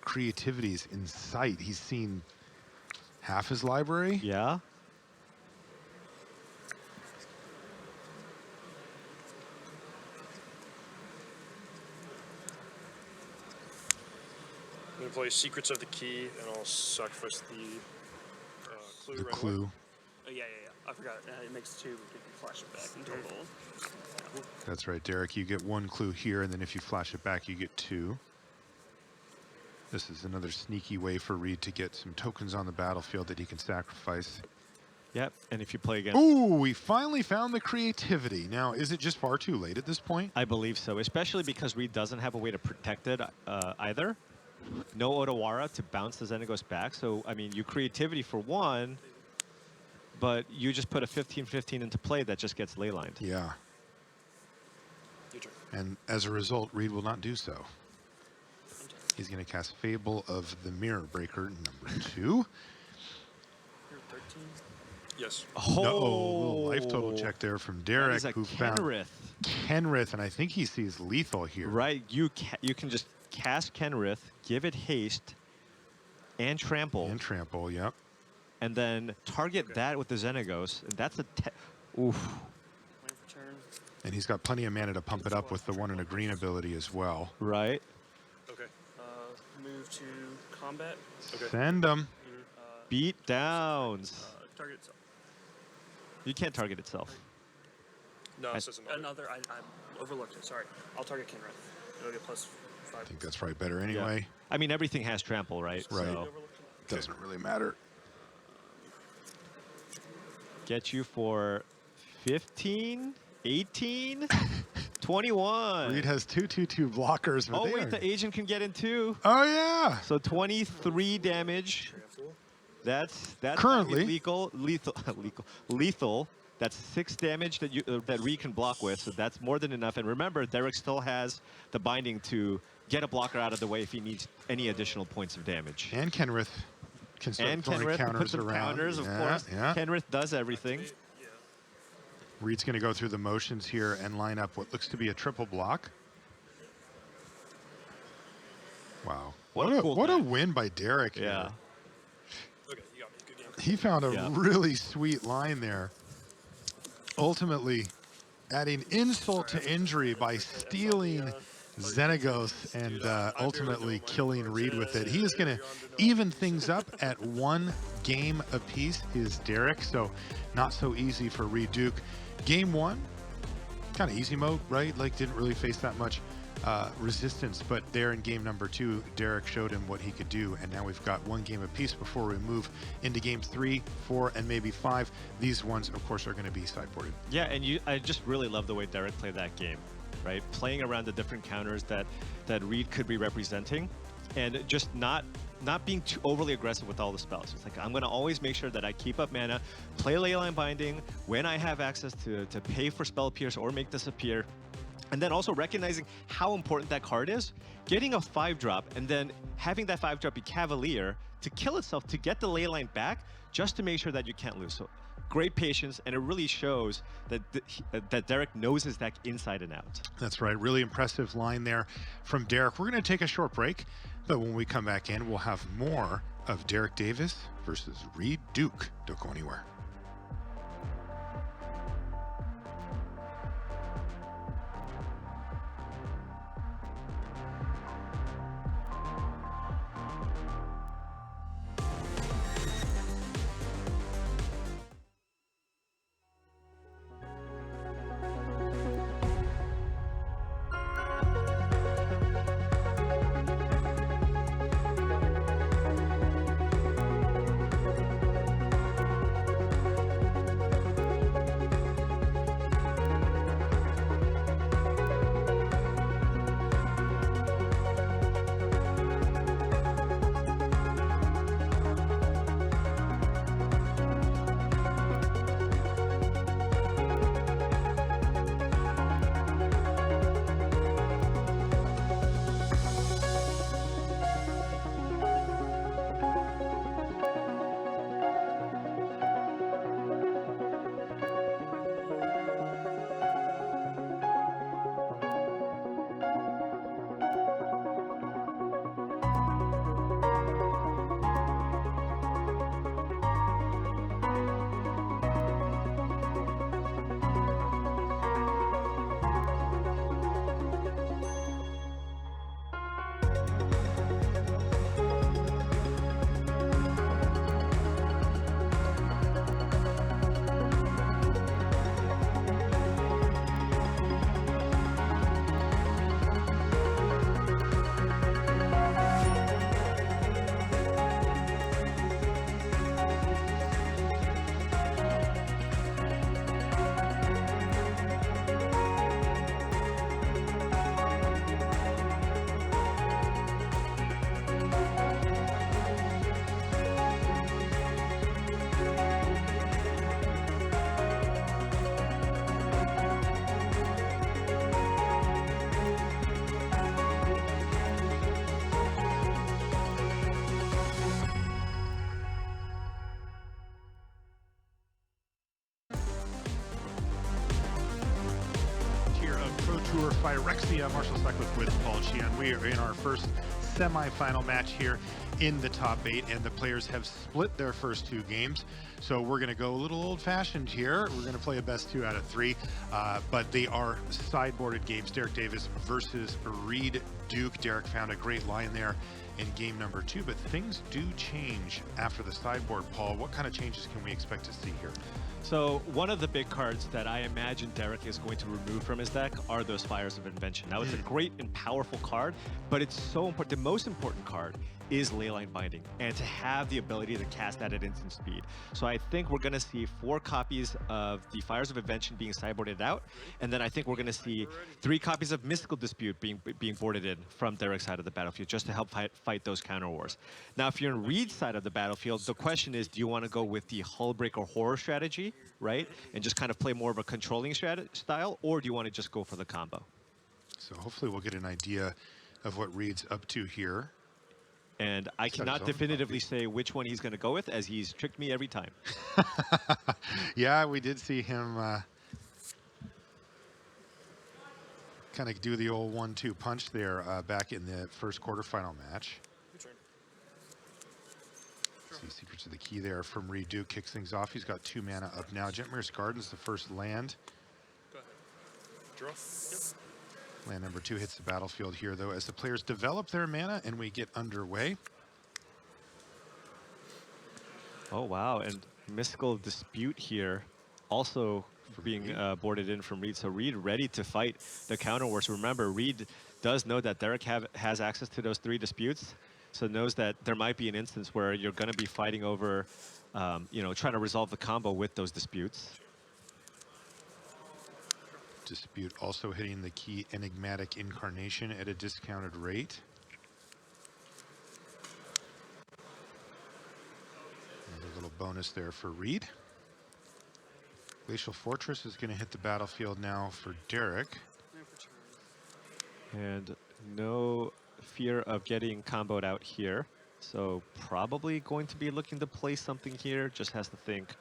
creativities in sight. He's seen half his library. Yeah. I'm going to play Secrets of the Key, and I'll sacrifice the clue The right clue. away. Oh, yeah. I forgot. It makes 2 if you flash it back in total. That's right, Derrick. You get 1 clue here, and then if you flash it back, you get 2. This is another sneaky way for Reid to get some tokens on the battlefield that he can sacrifice. Yep. And if you play against... Ooh, we finally found the creativity. Now, is it just far too late at this point? I believe so, especially because Reid doesn't have a way to protect it either. No Odawara to bounce the Xenagos back. So, I mean, you creativity for 1, but you just put a 15/15 into play that just gets leylined. Yeah. Your turn. And as a result, Reid will not do so. He's going to cast Fable of the Mirror Breaker, number 2. You're 13. Yes. No, little life total check there from That Derrick, is a who found Kenrith. Kenrith, and I think he sees lethal here. Right, you can just cast Kenrith, give it haste, and trample, And trample, yep. and then target that with the Xenagos. And that's a oof. Waiting for turn. And he's got plenty of mana to pump it up with the 1 and a green ability as well. Right. Okay. Move to combat. Okay. Send him. Beat downs. Target itself. You can't target itself. No, it says another. I overlooked it. Sorry. I'll target Kinrith. It'll get +5. I think that's probably better anyway. I mean, everything has trample, right? Right. So Doesn't really matter. get you for 15, 18, 21. Reid has 2/2/2 blockers. But Oh, they wait, are- the agent can get in too. Oh, yeah. So 23 damage. That's Currently. lethal. That's 6 damage that that Reid can block with. So that's more than enough. And remember, Derrick still has the binding to get a blocker out of the way if he needs any additional points of damage. And Kenrith can start And throwing Kenrith can put counters some around. counters, of Yeah, course. Yeah. Kenrith does everything. Reid's going to go through the motions here and line up what looks to be a triple block. Wow. What a cool what a match. win by Derrick here. Yeah. Okay, you got me. Good game. He found a Yeah. really sweet line there. Ultimately, adding insult to injury by stealing Xenagos and ultimately killing Reid with it. He is going to even things up at 1 game apiece, is Derrick. So not so easy for Reid Duke. Game 1, kind of easy mode, right? Like didn't really face that much resistance, but there in game number 2, Derrick showed him what he could do, and now we've got 1 game apiece before we move into game 3, 4, and maybe 5. These ones, of course, are going to be sideboarded. Yeah, and I just really love the way Derrick played that game, right? Playing around the different counters that Reid could be representing, and just not being too overly aggressive with all the spells. It's like, I'm going to always make sure that I keep up mana, play Leyline Binding when I have access to pay for Spell Pierce or make this appear. And then also recognizing how important that card is, getting a 5-drop and then having that 5-drop be Cavalier to kill itself to get the Leyline back, just to make sure that you can't lose. So great patience, and it really shows that that Derrick knows his deck inside and out. That's right. Really impressive line there from Derrick. We're going to take a short break, but when we come back in, we'll have more of Derrick Davis versus Reid Duke. Don't go anywhere. Tour Phyrexia. Marshall Sutcliffe with Paul Sheehan. We are in our first semi-final match here in the top 8, and the players have split their first 2 games. So we're going to go a little old-fashioned here. We're going to play a best 2 out of 3, but they are sideboarded games. Derrick Davis versus Reid Duke. Derrick found a great line there in game number 2, but things do change after the sideboard, Paul. What kind of changes can we expect to see here? So one of the big cards that I imagine Derrick is going to remove from his deck are those Fires of Invention. Now, it's a great and powerful card, but it's so important. The most important card is Leyline Binding, and to have the ability to cast that at instant speed. So I think we're going to see 4 copies of the Fires of Invention being sideboarded out, and then I think we're going to see 3 copies of Mystical Dispute being boarded in from Derrick's side of the battlefield, just to help fight those counter wars. Now, if you're in Reid's side of the battlefield, the question is, do you want to go with the Hullbreaker Horror strategy, right, and just kind of play more of a controlling style, or do you want to just go for the combo? So hopefully we'll get an idea of what Reid's up to here. And I cannot definitively say which one he's going to go with, as he's tricked me every time. Yeah, we did see him kind of do the old 1-2 punch there back in the first quarterfinal match. Your turn. See Secrets of the Key there from Reid Duke. Kicks things off. He's got 2 mana up now. Gentmir's Garden's the first land. Go ahead. Draw. Yep. Land number 2 hits the battlefield here, though, as the players develop their mana and we get underway. Oh, wow. And Mystical Dispute here also for being boarded in from Reid. So Reid ready to fight the counter wars. Remember, Reid does know that Derrick has access to those 3 disputes, so knows that there might be an instance where you're going to be fighting over, trying to resolve the combo with those disputes. Dispute also hitting the key Enigmatic Incarnation at a discounted rate. Another little bonus there for Reid. Glacial Fortress is going to hit the battlefield now for Derrick. And no fear of getting comboed out here. So probably going to be looking to play something here. Just has to think,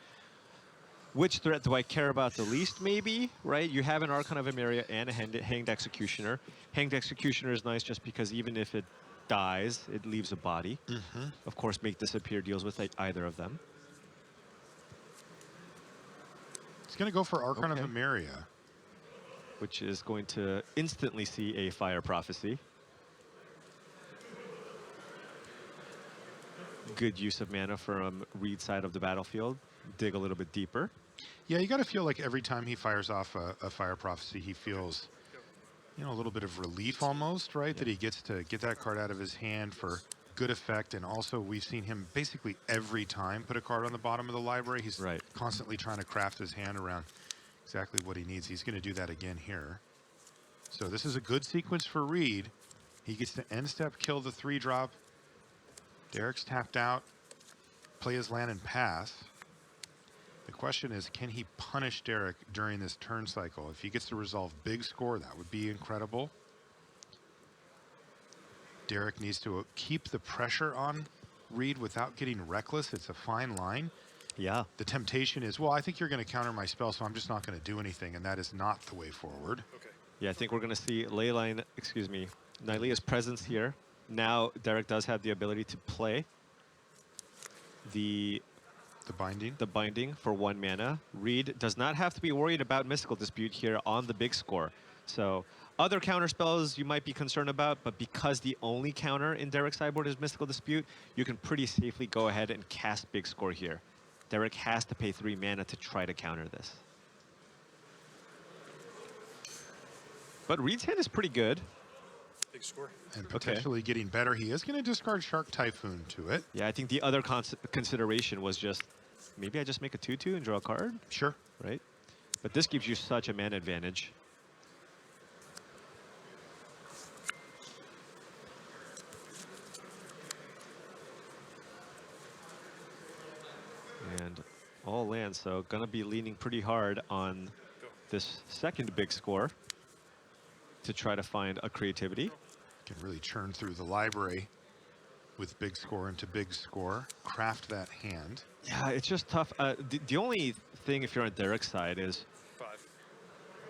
which threat do I care about the least, maybe, right? You have an Archon of Emeria and a Hanged Executioner. Hanged Executioner is nice just because even if it dies, it leaves a body. Of course, Make Disappear deals with either of them. It's going to go for Archon of Emeria, which is going to instantly see a Fire Prophecy. Good use of mana from Reid's side of the battlefield. Dig a little bit deeper. Yeah, you got to feel like every time he fires off a Fire Prophecy, he feels, a little bit of relief almost, right? That he gets to get that card out of his hand for good effect. And also, we've seen him basically every time put a card on the bottom of the library. He's constantly trying to craft his hand around exactly what he needs. He's going to do that again here. So this is a good sequence for Reid. He gets to end step, kill the 3-drop. Derrick's tapped out, play his land and pass. The question is, can he punish Derrick during this turn cycle? If he gets to resolve big score, that would be incredible. Derrick needs to keep the pressure on Reid without getting reckless. It's a fine line. Yeah. The temptation is, well, I think you're going to counter my spell, so I'm just not going to do anything, and that is not the way forward. Okay. Yeah, I think we're going to see Nylea's presence here. Now Derrick does have the ability to play the binding for 1 mana. Reid does not have to be worried about Mystical Dispute here on the big score. So other counter spells you might be concerned about, but because the only counter in Derrick's sideboard is Mystical Dispute, you can pretty safely go ahead and cast big score here. Derrick has to pay 3 mana to try to counter this. But Reid's hand is pretty good. Big score. And potentially getting better. He is going to discard Shark Typhoon to it. Yeah, I think the other consideration was just, maybe I just make a 2/2 and draw a card? Sure. Right? But this gives you such a mana advantage. And all land, so gonna be leaning pretty hard on this second big score to try to find a creativity. Can really churn through the library with big score into big score, craft that hand. Yeah, it's just tough. The only thing, if you're on Derrick's side, is 5.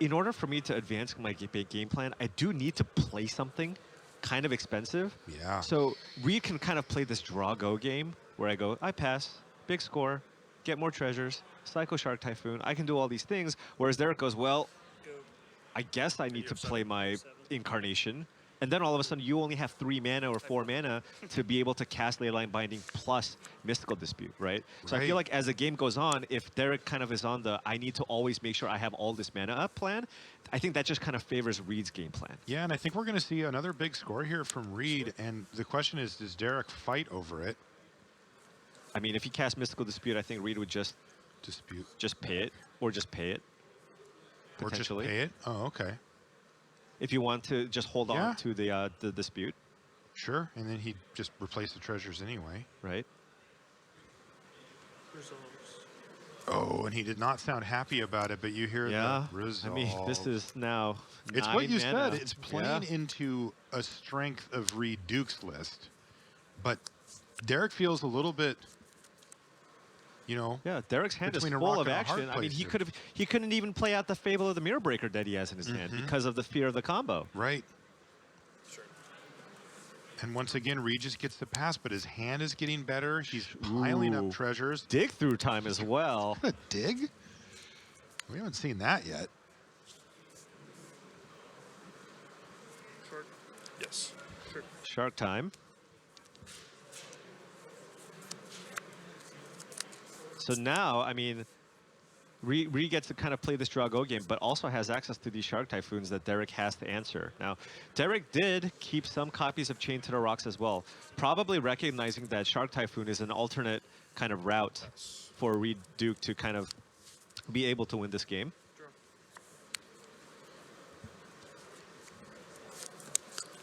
in order for me to advance my game plan, I do need to play something kind of expensive. Yeah. So Reid can kind of play this draw-go game where I go, I pass, big score, get more treasures, Psycho Shark Typhoon. I can do all these things. Whereas Derrick goes, well, Go. I guess I need You to have play seven. my Seven. incarnation. And then all of a sudden, you only have 3 mana or 4 mana to be able to cast Leyline Binding plus Mystical Dispute, right? So I feel Right. like as the game goes on, if Derrick kind of is on the I need to always make sure I have all this mana up plan, I think that just kind of favors Reid's game plan. Yeah, and I think we're going to see another big score here from Reid. And the question is, does Derrick fight over it? I mean, if he casts Mystical Dispute, I think Reid would just pay it, or just pay it, Or just potentially. pay it? Oh, okay. If you want to just hold Yeah. on to the dispute, Sure. And then he'd just replace the treasures anyway. right? Resolves. Oh, and he did not sound happy about it, but you hear Yeah. the resolve. I mean, this is now It's what 9 you mana. said. It's playing Yeah. into a strength of Reid Duke's list. But Derrick feels a little bit, you know, Yeah, Derrick's hand is between a full rock of and a hard action. I mean, place he couldn't even play out the Fable of the Mirror Breaker that he has in his hand because of the fear of the combo. right. Sure. And once again, Reid just gets the pass, but his hand is getting better. He's piling Ooh. up treasures. Dig through time as well. A dig? We haven't seen that yet. Short. Yes. Sure. Shark time. So now, I mean, Reid gets to kind of play this draw-go game, but also has access to these Shark Typhoons that Derrick has to answer. Now, Derrick did keep some copies of Chain to the Rocks as well, probably recognizing that Shark Typhoon is an alternate kind of route for Reid Duke to kind of be able to win this game. Draw.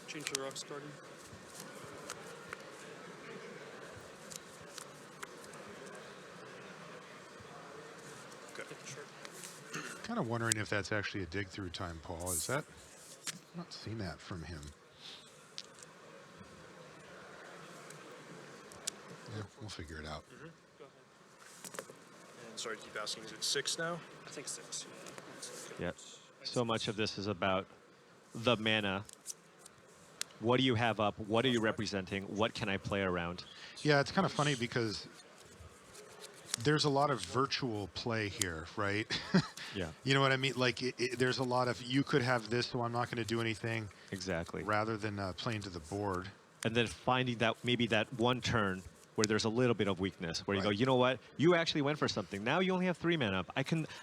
Change the rock starting. Okay. Hit the shark. Kind of wondering if that's actually a dig through time, Paul. Is that? I've not seen that from him. Yeah, we'll figure it out. Go ahead. And sorry to keep asking, is it 6 now? I think 6. Yeah. That's good. Yep. So much of this is about the mana. What do you have up? What are you representing? What can I play around? Yeah, it's kind of funny because there's a lot of virtual play here, right? Yeah, You know what I mean? Like, there's a lot of, you could have this, so I'm not going to do anything, exactly. rather than playing to the board. And then finding that maybe that one turn where there's a little bit of weakness, where you go, Right. you know what? You actually went for something. Now you only have 3 mana up.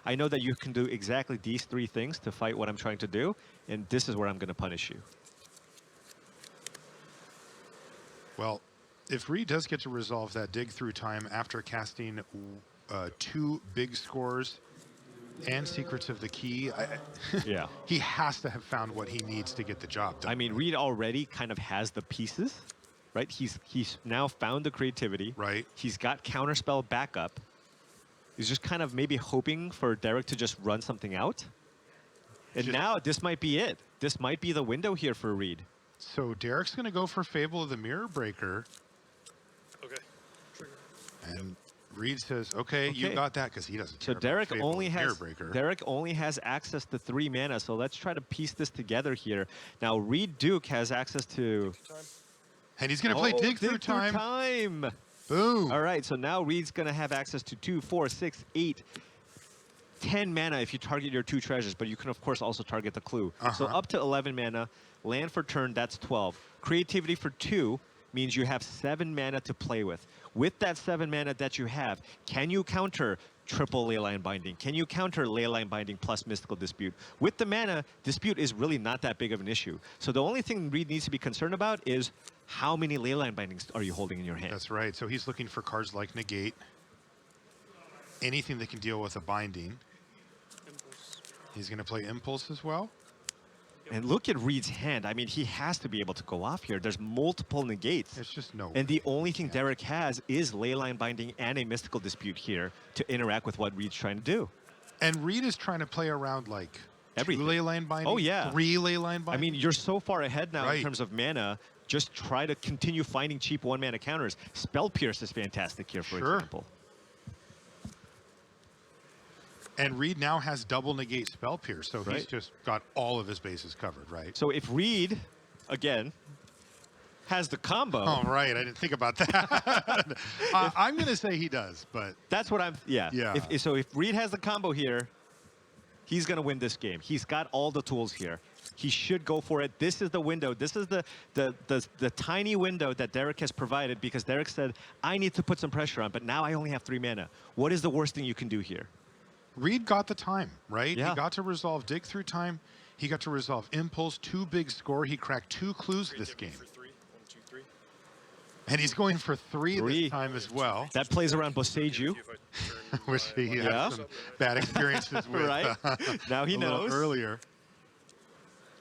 I know that you can do exactly these 3 things to fight what I'm trying to do, and this is where I'm going to punish you. Well, if Reid does get to resolve that dig through time after casting 2 big scores and Secrets of the Key, Yeah. he has to have found what he needs to get the job done. I mean, Reid already kind of has the pieces, right? He's now found the creativity. Right. He's got counterspell backup. He's just kind of maybe hoping for Derrick to just run something out. And Just- now this might be it. This might be the window here for Reid. So Derrick's going to go for Fable of the Mirror Breaker, Okay. Trigger. and Reid says, "Okay, you Okay. got that," because he doesn't. So care about Derrick Fable of only the Mirror has Breaker. Derrick only has access to 3 mana. So let's try to piece this together here. Now Reid Duke has access to Time. And he's going to play dig through time. time. Boom. All right, so now Reid's going to have access to 2, 4, 6, 8, 10 mana if you target your 2 treasures, but you can, of course, also target the clue. So Uh-huh. up to 11 mana. Land for turn, that's 12. Creativity for 2 means you have 7 mana to play with. With that 7 mana that you have, can you counter triple Leyline Binding? Can you counter Leyline Binding plus Mystical Dispute? With the mana, Dispute is really not that big of an issue. So the only thing Reid needs to be concerned about is how many Leyline Bindings are you holding in your hand? That's right. So he's looking for cards like Negate, anything that can deal with a binding. Impulse. He's going to play Impulse as well. And look at Reid's hand. I mean, he has to be able to go off here. There's multiple negates. It's just no. And the only thing Derrick has is Leyline Binding and a Mystical Dispute here to interact with what Reid's trying to do. And Reid is trying to play around like Everything. 2 Leyline Binding. Oh, yeah. 3 Leyline Binding. I mean, you're so far ahead now Right. in terms of mana. Just try to continue finding cheap 1-mana counters. Spell Pierce is fantastic here, for Sure. example. And Reid now has double negate spell pierce, so he's Right. just got all of his bases covered, right? So if Reid, again, has the combo, Oh, right. I didn't think about that. I'm going to say he does, but that's what I'm. Yeah. Yeah. So if Reid has the combo here, he's going to win this game. He's got all the tools here. He should go for it. This is the window. This is the tiny window that Derrick has provided, because Derrick said, I need to put some pressure on, but now I only have 3 mana. What is the worst thing you can do here? Reid got the time, right? Yeah. He got to resolve dig through time. He got to resolve impulse, 2 big score. He cracked 2 clues this game. For 3. 1, 2, 3. And he's going for 3 3. this time as well, That plays around Boseiju, which he Yeah. had some bad experiences with right? Now he a little knows. earlier.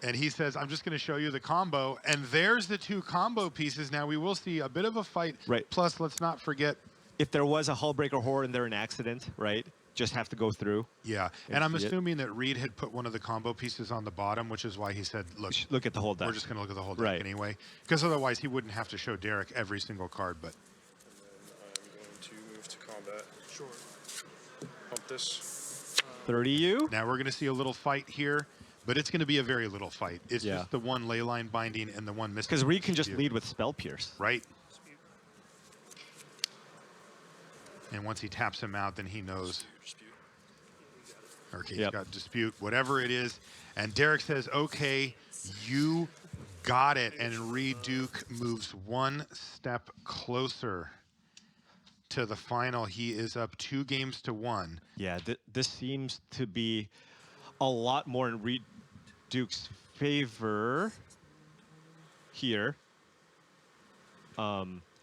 And he says, I'm just going to show you the combo. And there's the 2 combo pieces. Now we will see a bit of a fight. Right. Plus, let's not forget, If there was a Hullbreaker Horror and they're an accident, right? Just have to go through. yeah. And I'm see it. assuming that Reid had put one of the combo pieces on the bottom, which is why he said, look, Look at the whole deck. we're just going to look at the whole deck Right. anyway. Because otherwise he wouldn't have to show Derrick every single card. But I'm going to move to combat. Sure. Pump this. 30U. now we're going to see a little fight here. But it's going to be a very little fight. It's Yeah. just the one leyline binding and the one mystic. Because Reid can just dispute. lead with Spell Pierce. Right. Dispute. And once he taps him out, then he knows. Dispute. Okay, Yep. he's got dispute, whatever it is. And Derrick says, okay, you got it. And Reid Duke moves 1 step closer to the final. He is up 2 games to 1. Yeah, this seems to be a lot more in Reid Duke's favor here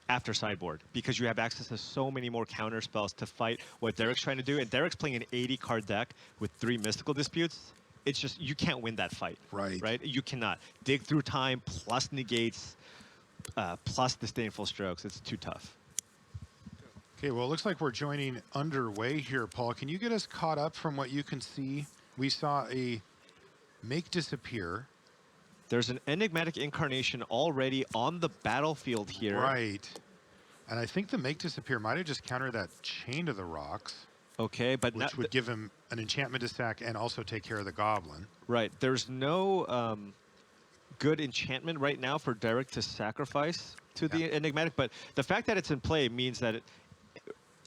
after sideboard, because you have access to so many more counter spells to fight what Derrick's trying to do. And Derrick's playing an 80-card deck with 3 mystical disputes. It's just, you can't win that fight. Right. Right? You cannot. Dig through time, plus negates, plus disdainful strokes. It's too tough. Okay, well, it looks like we're joining underway here, Paul. Can you get us caught up from what you can see? We saw a make disappear. There's an Enigmatic incarnation already on the battlefield here. Right. And I think the make disappear might have just countered that chain to the rocks, Okay, but which would give him an enchantment to sack and also take care of the goblin. right. There's no good enchantment right now for Derrick to sacrifice to the Enigmatic, but the fact that it's in play means that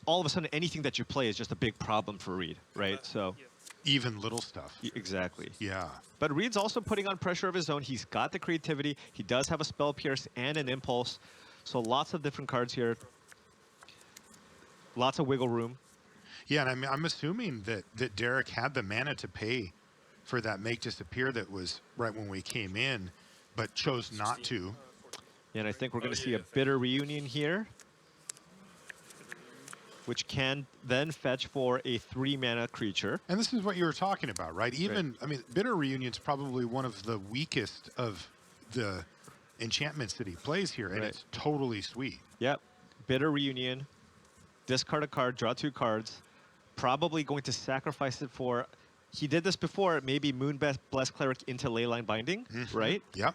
all of a sudden anything that you play is just a big problem for Reid, right? So Yeah. Even little stuff. exactly. Yeah. But Reid's also putting on pressure of his own. He's got the creativity. He does have a Spell Pierce and an Impulse. So lots of different cards here. Lots of wiggle room. Yeah, and I'm assuming that Derrick had the mana to pay for that make disappear that was right when we came in, but chose not to. And I think we're going to see a bitter reunion here, which can then fetch for a 3-mana creature. And this is what you were talking about, right? Even, I mean, Bitter Reunion's probably one of the weakest of the enchantments that he plays here, and Right. it's totally sweet. Yep. Bitter reunion. Discard a card, draw 2 cards. Probably going to sacrifice it for. He did this before, maybe Blessed Cleric into Leyline Binding, right? Yep.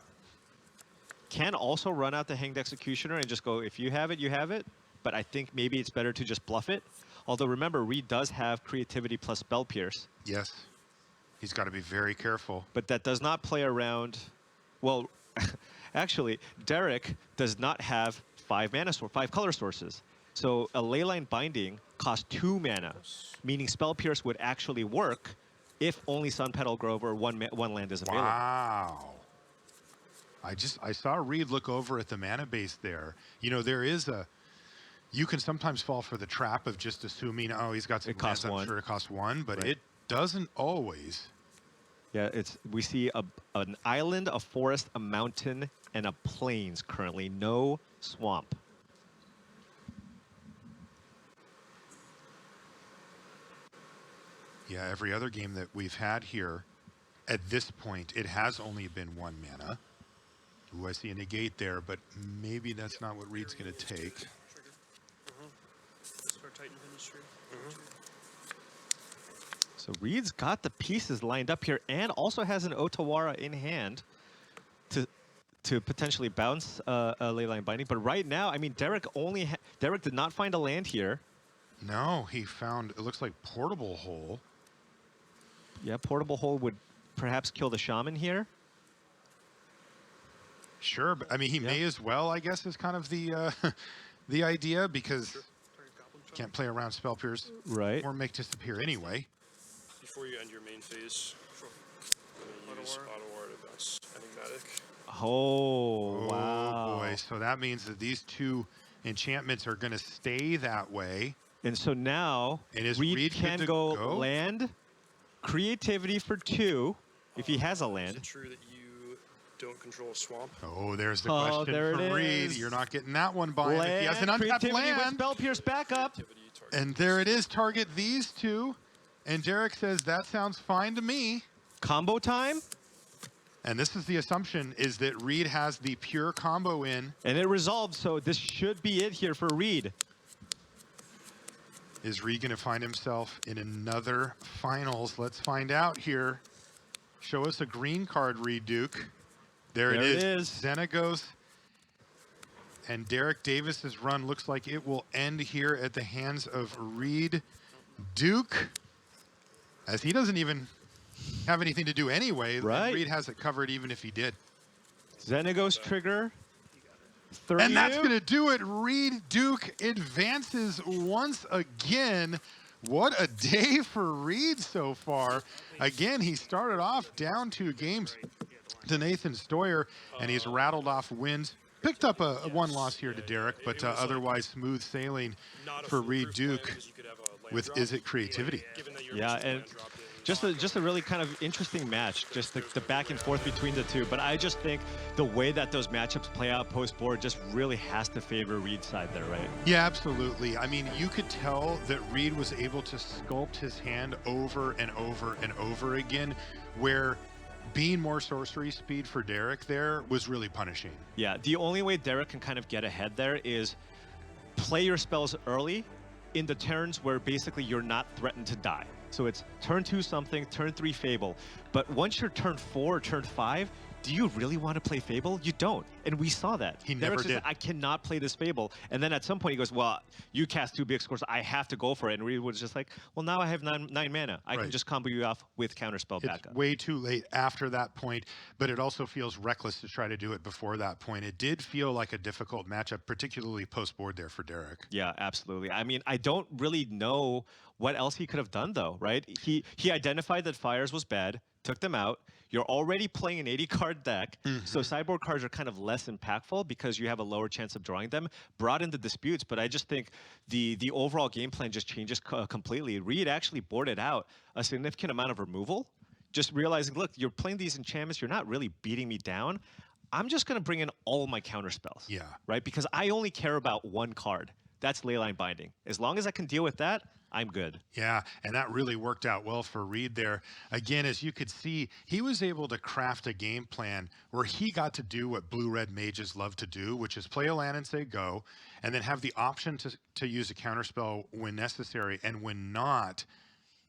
Can also run out the Hanged Executioner and just go, if you have it, you have it. But I think maybe it's better to just bluff it. Although remember, Reid does have creativity plus Spell Pierce, Yes. He's got to be very careful. but that does not play around. Well, actually, Derrick does not have 5 color sources. So a Leyline Binding costs 2 mana, meaning Spell Pierce would actually work if only Sun Petal Grove or one land is available. Wow. I saw Reid look over at the mana base there. You know, there is a. You can sometimes fall for the trap of just assuming, oh, he's got some It costs lands, I'm 1. sure it costs 1, but Right. it doesn't always. Yeah, we see an island, a forest, a mountain, and a plains currently. No swamp. Yeah, every other game that we've had here, at this point, it has only been 1 mana. Ooh, I see a negate there, but maybe that's not what Reid's going to take. Trigger. Discard Titan Ministry. So Reid's got the pieces lined up here and also has an Otawara in hand to potentially bounce a Leyline Binding. But right now, I mean, Derrick did not find a land here. No, he found, it looks like Portable Hole. Yeah, Portable Hold would perhaps kill the Shaman here. Sure, but I mean, he may as well, I guess, is kind of the the idea, because can't play around Spell Pierce Right. or make disappear anyway. Before you end your main phase, I'm gonna use Auto War to bounce Enigmatic. Oh, wow. Boy, so that means that these two enchantments are going to stay that way. And so now And is Reid Reid good can to go go? land, creativity for 2, if he has a Is land. it true that you don't control a swamp? Oh, there's the Oh, question there for it Reid. is. You're not getting that one by him if he has an untapped creativity with land. Spell Pierce backup. Activity, target. And there it is, target these two. And Derrick says, that sounds fine to me. Combo time, And this is the assumption, is that Reid has the pure combo in. and it resolved, so this should be it here for Reid. Is Reid going to find himself in another finals? Let's find out here. Show us a green card, Reid Duke. There it is. Xenagos. And Derrick Davis's run looks like it will end here at the hands of Reid Duke, as he doesn't even have anything to do anyway. Right. Reid has it covered even if he did. Xenagos trigger. 30. And that's going to do it. Reid Duke advances once again. What a day for Reid so far. Again, he started off down 2 games to Nathan Stoyer, and he's rattled off wins. Picked up a one loss here to Derrick, but otherwise smooth sailing for Reid Duke with Izzet creativity. Yeah, and just a really kind of interesting match, just the back and forth between the two. But I just think the way that those matchups play out post-board just really has to favor Reid's side there, right? Yeah, absolutely. I mean, you could tell that Reid was able to sculpt his hand over and over and over again, where being more sorcery speed for Derrick there was really punishing. Yeah, the only way Derrick can kind of get ahead there is play your spells early in the turns where basically you're not threatened to die. So it's turn 2 something, turn 3 Fable. But once you're turn 4 or turn 5, do you really want to play Fable? You don't. And we saw that. He Derrick never says, did. I cannot play this Fable. And then at some point he goes, well, you cast 2 big scores. I have to go for it. And Reid was just like, well, now I have 9 mana. I Right. can just combo you off with counterspell It's backup. way too late after that point, but it also feels reckless to try to do it before that point. It did feel like a difficult matchup, particularly post-board there for Derrick. Yeah, absolutely. I mean, I don't really know what else he could have done, though, right? He identified that Fires was bad, took them out. You're already playing an 80-card deck, so sideboard cards are kind of less impactful because you have a lower chance of drawing them. Brought in the disputes, but I just think the overall game plan just changes completely. Reid actually boarded out a significant amount of removal, just realizing, look, you're playing these enchantments, you're not really beating me down. I'm just going to bring in all of my counter spells, Yeah. right? Because I only care about one card. That's Leyline Binding. As long as I can deal with that, I'm good. Yeah, and that really worked out well for Reid there. Again, as you could see, he was able to craft a game plan where he got to do what blue-red mages love to do, which is play a land and say go, and then have the option to use a counterspell when necessary, and when not,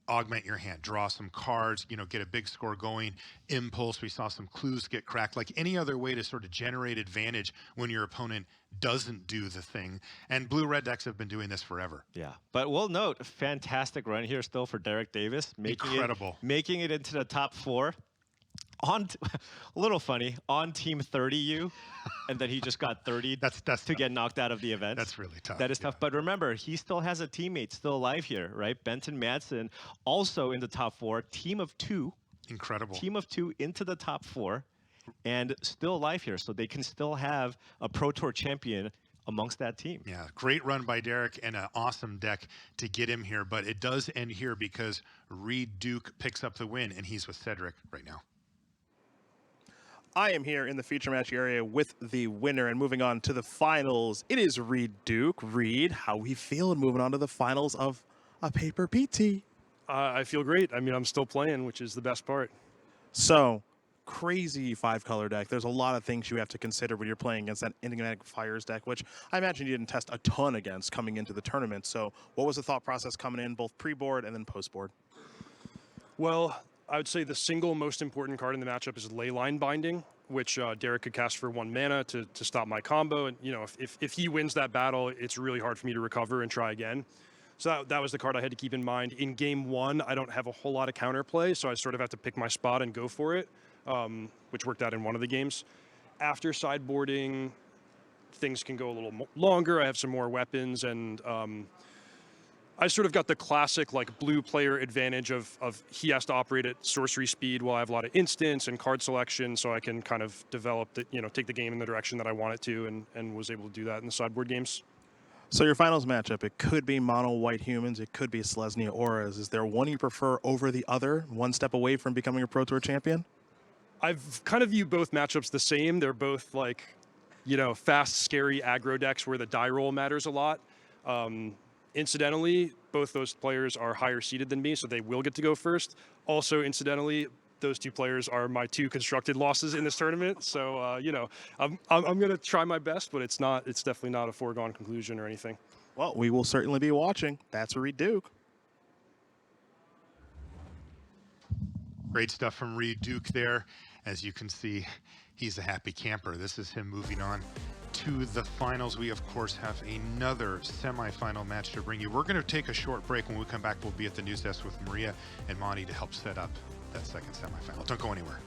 augment your hand, draw some cards, get a big score going, impulse. We saw some clues get cracked, like any other way to sort of generate advantage when your opponent doesn't do the thing. And blue-red decks have been doing this forever. Yeah, but we'll note, fantastic run here still for Derrick Davis. Incredible. Making it into the top 4. A little funny, on team 30U, and then he just got 30 That's to get knocked out of the event. That's really tough. That is tough. But remember, he still has a teammate still alive here, right? Benton Madsen, also in the top 4. Team of 2. Incredible. Team of 2 into the top 4. And still alive here, so they can still have a Pro Tour champion amongst that team. Yeah, great run by Derrick and an awesome deck to get him here. But it does end here because Reid Duke picks up the win, and he's with Cedric right now. I am here in the feature match area with the winner, and moving on to the finals, it is Reid Duke. Reid, how we feeling moving on to the finals of a paper PT? I feel great. I mean, I'm still playing, which is the best part. So, crazy 5-color deck. There's a lot of things you have to consider when you're playing against that Enigmatic Fires deck, which I imagine you didn't test a ton against coming into the tournament. So what was the thought process coming in, both pre-board and then post-board? Well, I would say the single most important card in the matchup is Leyline Binding, which Derrick could cast for 1 mana to stop my combo. And, if he wins that battle, it's really hard for me to recover and try again. So that was the card I had to keep in mind. In game one, I don't have a whole lot of counterplay, so I sort of have to pick my spot and go for it, which worked out in one of the games. After sideboarding, things can go a little longer. I have some more weapons, and I sort of got the classic like blue player advantage of he has to operate at sorcery speed while I have a lot of instants and card selection, so I can kind of develop the, take the game in the direction that I want it to, and was able to do that in the sideboard games. So your finals matchup, it could be mono white humans, it could be Selesnya Auras. Is there one you prefer over the other, one step away from becoming a Pro Tour champion? I've kind of viewed both matchups the same. They're both like, fast, scary aggro decks where the die roll matters a lot. Incidentally, both those players are higher seeded than me, so they will get to go first. Also, incidentally, those two players are my two constructed losses in this tournament. So, I'm going to try my best, but it's definitely not a foregone conclusion or anything. Well, we will certainly be watching. That's Reid Duke. Great stuff from Reid Duke there. As you can see, he's a happy camper. This is him moving on to the finals. We, of course, have another semifinal match to bring you. We're going to take a short break. When we come back, we'll be at the news desk with Maria and Monty to help set up that second semifinal. Don't go anywhere.